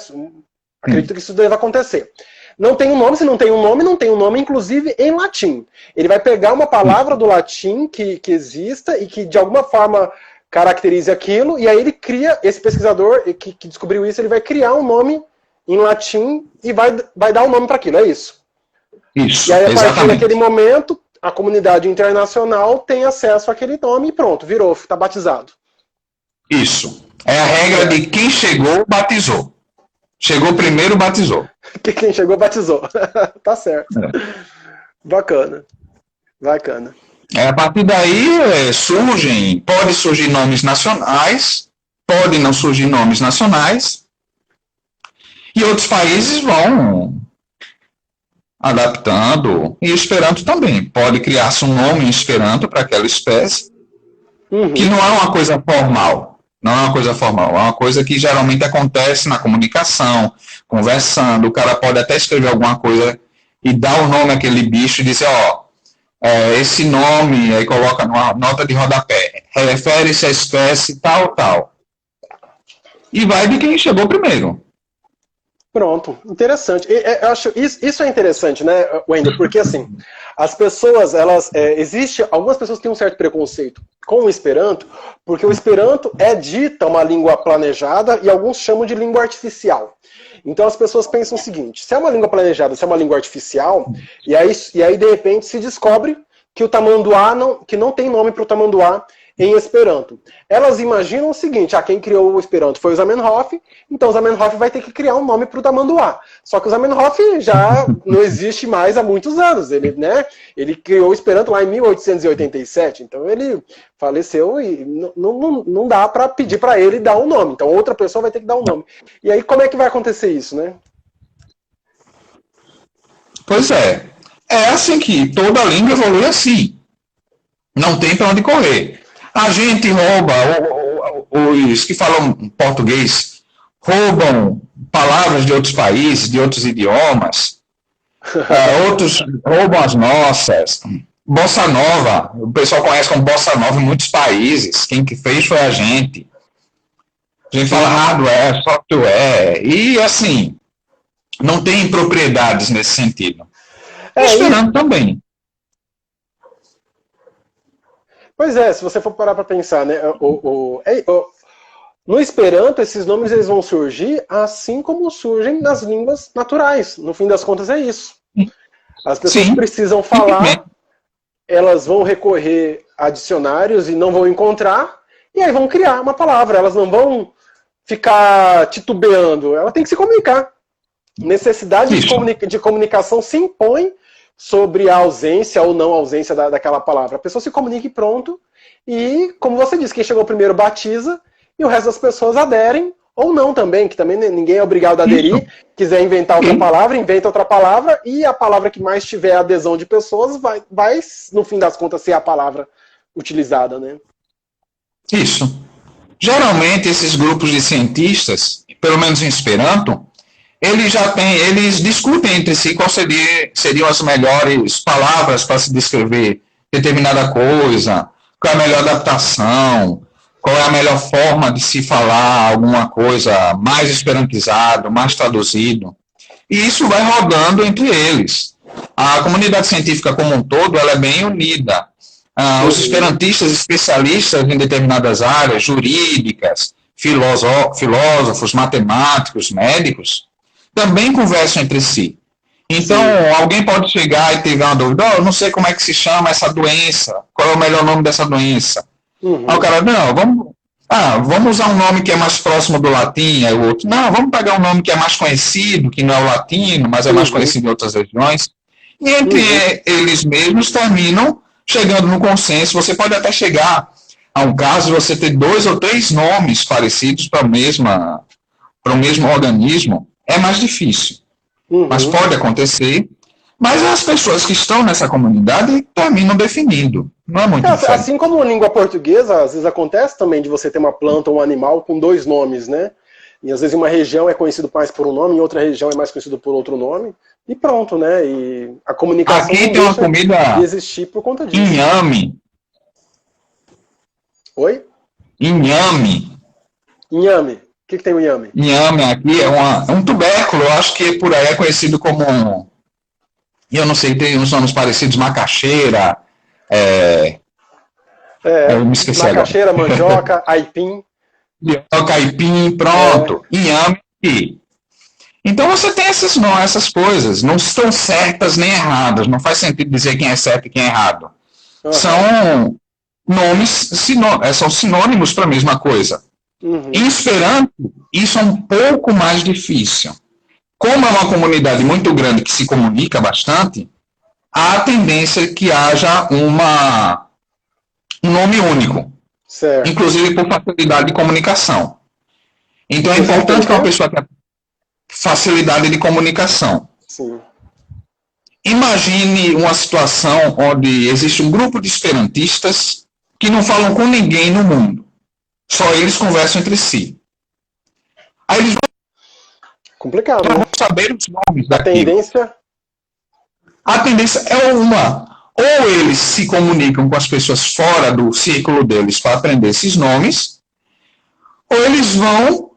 Speaker 1: Acredito que isso deve acontecer. não tem um nome, se não tem um nome, não tem um nome, inclusive em latim. Ele vai pegar uma palavra do latim que exista e que de alguma forma caracterize aquilo, e aí ele cria, esse pesquisador que descobriu isso, ele vai criar um nome em latim e vai dar um nome para aquilo, é isso.
Speaker 2: Isso,
Speaker 1: e aí, a partir
Speaker 2: exatamente.
Speaker 1: daquele momento, a comunidade internacional tem acesso àquele nome e pronto, virou, está batizado.
Speaker 2: Isso. É a regra de quem chegou, batizou. Chegou primeiro, batizou.
Speaker 1: Quem chegou, batizou. Tá certo. Bacana. Bacana.
Speaker 2: A partir daí pode surgir nomes nacionais, podem não surgir nomes nacionais, e outros países vão adaptando, e o Esperanto também. Pode criar-se um nome em Esperanto para aquela espécie, que não é uma coisa formal. Não é uma coisa formal, é uma coisa que geralmente acontece na comunicação, conversando, o cara pode até escrever alguma coisa e dar o nome àquele bicho e dizer, esse nome, aí coloca numa nota de rodapé, refere-se à espécie tal, tal. E vai de quem chegou primeiro.
Speaker 1: Pronto, interessante. Eu acho isso é interessante, né, Wendel? Porque assim, as pessoas, algumas pessoas têm um certo preconceito com o Esperanto, porque o Esperanto é dita uma língua planejada e alguns chamam de língua artificial. Então as pessoas pensam o seguinte: se é uma língua planejada, se é uma língua artificial, e aí de repente se descobre que o tamanduá que não tem nome para o tamanduá em Esperanto. Elas imaginam o seguinte: quem criou o Esperanto foi o Zamenhof, então o Zamenhof vai ter que criar um nome para o tamanduá. Só que o Zamenhof já não existe mais há muitos anos. Ele criou o Esperanto lá em 1887, então ele faleceu e não dá para pedir para ele dar um nome. Então outra pessoa vai ter que dar um nome. E aí como é que vai acontecer isso, né?
Speaker 2: Pois é. É assim que toda língua evolui assim. Não tem para onde correr. A gente rouba, os que falam português roubam palavras de outros países, de outros idiomas, outros roubam as nossas. Bossa Nova, o pessoal conhece como Bossa Nova em muitos países, quem que fez foi a gente. A gente fala hardware, software, e assim, não tem propriedades nesse sentido. Esperando também.
Speaker 1: Pois é, se você for parar para pensar, né, no Esperanto, esses nomes eles vão surgir assim como surgem nas línguas naturais. No fim das contas é isso. As pessoas precisam falar, elas vão recorrer a dicionários e não vão encontrar, e aí vão criar uma palavra. Elas não vão ficar titubeando, ela tem que se comunicar. Necessidade de comunicação se impõe sobre a ausência ou não ausência daquela palavra. A pessoa se comunica e pronto. E, como você disse, quem chegou primeiro batiza e o resto das pessoas aderem, ou não também, que também ninguém é obrigado a aderir. Quiser inventar outra palavra, inventa outra palavra, e a palavra que mais tiver adesão de pessoas vai no fim das contas, ser a palavra utilizada, né?
Speaker 2: Isso. Geralmente, esses grupos de cientistas, pelo menos em Esperanto, eles discutem entre si quais seriam as melhores palavras para se descrever determinada coisa, qual é a melhor adaptação, qual é a melhor forma de se falar alguma coisa mais esperantizado, mais traduzido. E isso vai rodando entre eles. A comunidade científica como um todo, ela é bem unida. Os esperantistas especialistas em determinadas áreas, jurídicas, filósofos, matemáticos, médicos, também conversam entre si. Então, alguém pode chegar e ter uma dúvida: eu não sei como é que se chama essa doença, qual é o melhor nome dessa doença. Aí o cara, vamos usar um nome que é mais próximo do latim. Aí o outro, não, vamos pegar um nome que é mais conhecido, que não é o latino, mas é mais conhecido em outras regiões. E entre eles mesmos terminam chegando no consenso. Você pode até chegar a um caso de você ter 2 ou 3 nomes parecidos para o mesmo organismo. É mais difícil, mas pode acontecer. Mas as pessoas que estão nessa comunidade terminam definindo. Não é muito diferente.
Speaker 1: Assim como a língua portuguesa, às vezes acontece também de você ter uma planta ou um animal com 2 nomes, né? E às vezes em uma região é conhecido mais por um nome, em outra região é mais conhecido por outro nome. E pronto, né? E a comunicação
Speaker 2: aqui tem uma comida
Speaker 1: de existir por conta disso.
Speaker 2: Inhame.
Speaker 1: Oi?
Speaker 2: Inhame.
Speaker 1: Inhame. O que tem o inhame?
Speaker 2: Inhame aqui é um tubérculo, eu acho que por aí é conhecido como, eu não sei, tem uns nomes parecidos, macaxeira, eu me esqueci
Speaker 1: macaxeira,
Speaker 2: agora.
Speaker 1: mandioca, aipim.
Speaker 2: Mandioca, aipim, pronto, inhame aqui. Então você tem essas coisas, não estão certas nem erradas, não faz sentido dizer quem é certo e quem é errado. São nomes, são sinônimos para a mesma coisa. Em Esperanto, isso é um pouco mais difícil. Como é uma comunidade muito grande que se comunica bastante, há a tendência que haja um nome único.
Speaker 1: Certo.
Speaker 2: Inclusive por facilidade de comunicação. Então é importante que uma pessoa tenha facilidade de comunicação.
Speaker 1: Sim.
Speaker 2: Imagine uma situação onde existe um grupo de esperantistas que não falam com ninguém no mundo. Só eles conversam entre si. Aí eles
Speaker 1: complicado,
Speaker 2: vão
Speaker 1: né?
Speaker 2: saber os nomes daquilo. A tendência é uma. Ou eles se comunicam com as pessoas fora do círculo deles para aprender esses nomes, ou eles vão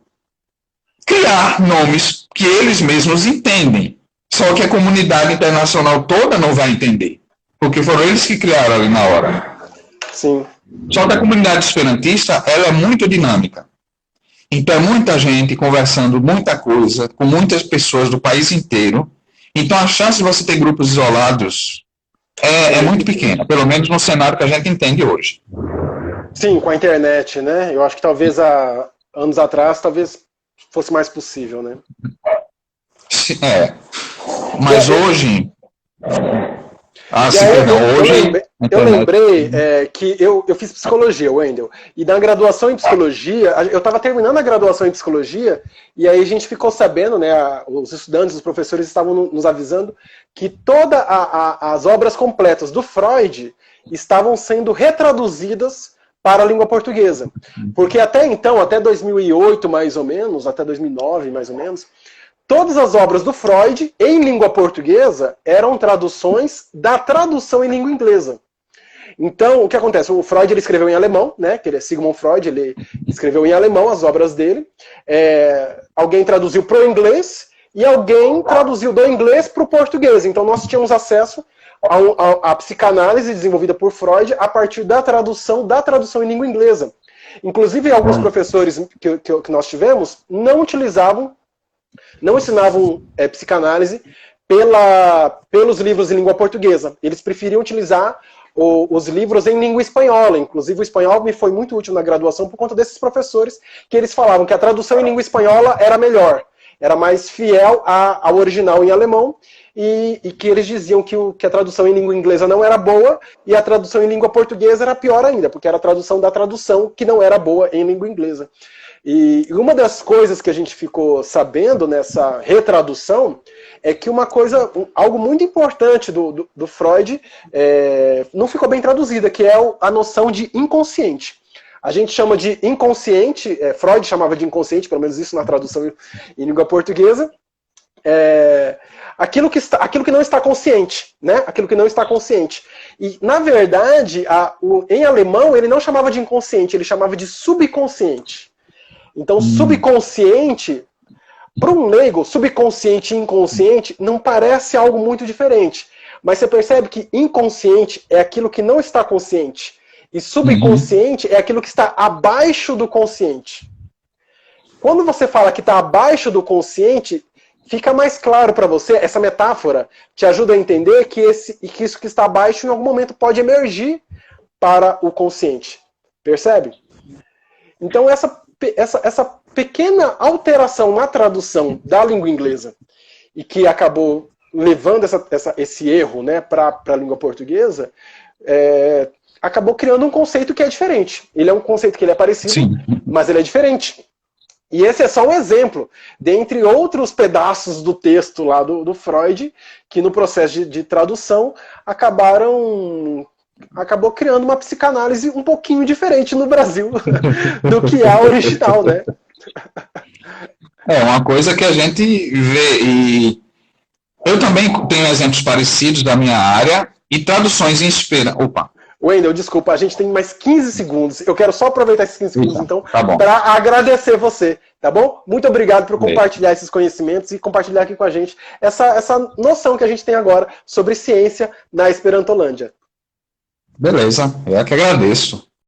Speaker 2: criar nomes que eles mesmos entendem. Só que a comunidade internacional toda não vai entender. Porque foram eles que criaram ali na hora.
Speaker 1: Sim.
Speaker 2: Só que a comunidade esperantista, ela é muito dinâmica. Então é muita gente conversando muita coisa, com muitas pessoas do país inteiro. Então a chance de você ter grupos isolados é muito pequena, pelo menos no cenário que a gente entende hoje.
Speaker 1: Sim, com a internet, né? Eu acho que talvez há anos atrás, talvez fosse mais possível, né?
Speaker 2: Mas hoje...
Speaker 1: Eu lembrei que eu fiz psicologia, Wendel, e na graduação em psicologia, eu estava terminando a graduação em psicologia, e aí a gente ficou sabendo, né, os estudantes, os professores estavam nos avisando que todas as obras completas do Freud estavam sendo retraduzidas para a língua portuguesa. Porque até então, até 2008 mais ou menos, até 2009 mais ou menos, todas as obras do Freud, em língua portuguesa, eram traduções da tradução em língua inglesa. Então, o que acontece? O Freud ele escreveu em alemão, né? Que ele é Sigmund Freud, ele escreveu em alemão as obras dele. Alguém traduziu para o inglês e alguém traduziu do inglês para o português. Então, nós tínhamos acesso à psicanálise desenvolvida por Freud a partir da tradução em língua inglesa. Inclusive, alguns professores que nós tivemos não ensinavam psicanálise pelos livros em língua portuguesa. Eles preferiam utilizar os livros em língua espanhola. Inclusive, o espanhol me foi muito útil na graduação por conta desses professores, que eles falavam que a tradução em língua espanhola era melhor, era mais fiel ao original em alemão, e que eles diziam que a tradução em língua inglesa não era boa, e a tradução em língua portuguesa era pior ainda, porque era a tradução da tradução que não era boa em língua inglesa. E uma das coisas que a gente ficou sabendo nessa retradução é que algo muito importante do Freud não ficou bem traduzida, que é a noção de inconsciente. A gente chama de inconsciente, Freud chamava de inconsciente, pelo menos isso na tradução em língua portuguesa, aquilo que não está consciente, né? Aquilo que não está consciente. E, na verdade, em alemão, ele não chamava de inconsciente, ele chamava de subconsciente. Então, subconsciente, para um leigo, subconsciente e inconsciente não parece algo muito diferente. Mas você percebe que inconsciente é aquilo que não está consciente. E subconsciente é aquilo que está abaixo do consciente. Quando você fala que está abaixo do consciente, fica mais claro para você, essa metáfora te ajuda a entender que isso que está abaixo em algum momento pode emergir para o consciente. Percebe? Então essa pequena alteração na tradução da língua inglesa e que acabou levando esse erro, né, para a língua portuguesa, acabou criando um conceito que é diferente. Ele é um conceito que ele é parecido, sim, mas ele é diferente. E esse é só um exemplo, dentre outros pedaços do texto lá do Freud, que no processo de tradução acabou criando uma psicanálise um pouquinho diferente no Brasil do que é a original, né?
Speaker 2: É uma coisa que a gente vê, e eu também tenho exemplos parecidos da minha área, e traduções em esperanto. Opa!
Speaker 1: Wendel, desculpa, a gente tem mais 15 segundos. Eu quero só aproveitar esses 15 segundos, então,
Speaker 2: Tá bom.
Speaker 1: para agradecer você, tá bom? Muito obrigado por compartilhar esses conhecimentos e compartilhar aqui com a gente essa noção que a gente tem agora sobre ciência na Esperantolândia.
Speaker 2: Beleza, eu é que agradeço.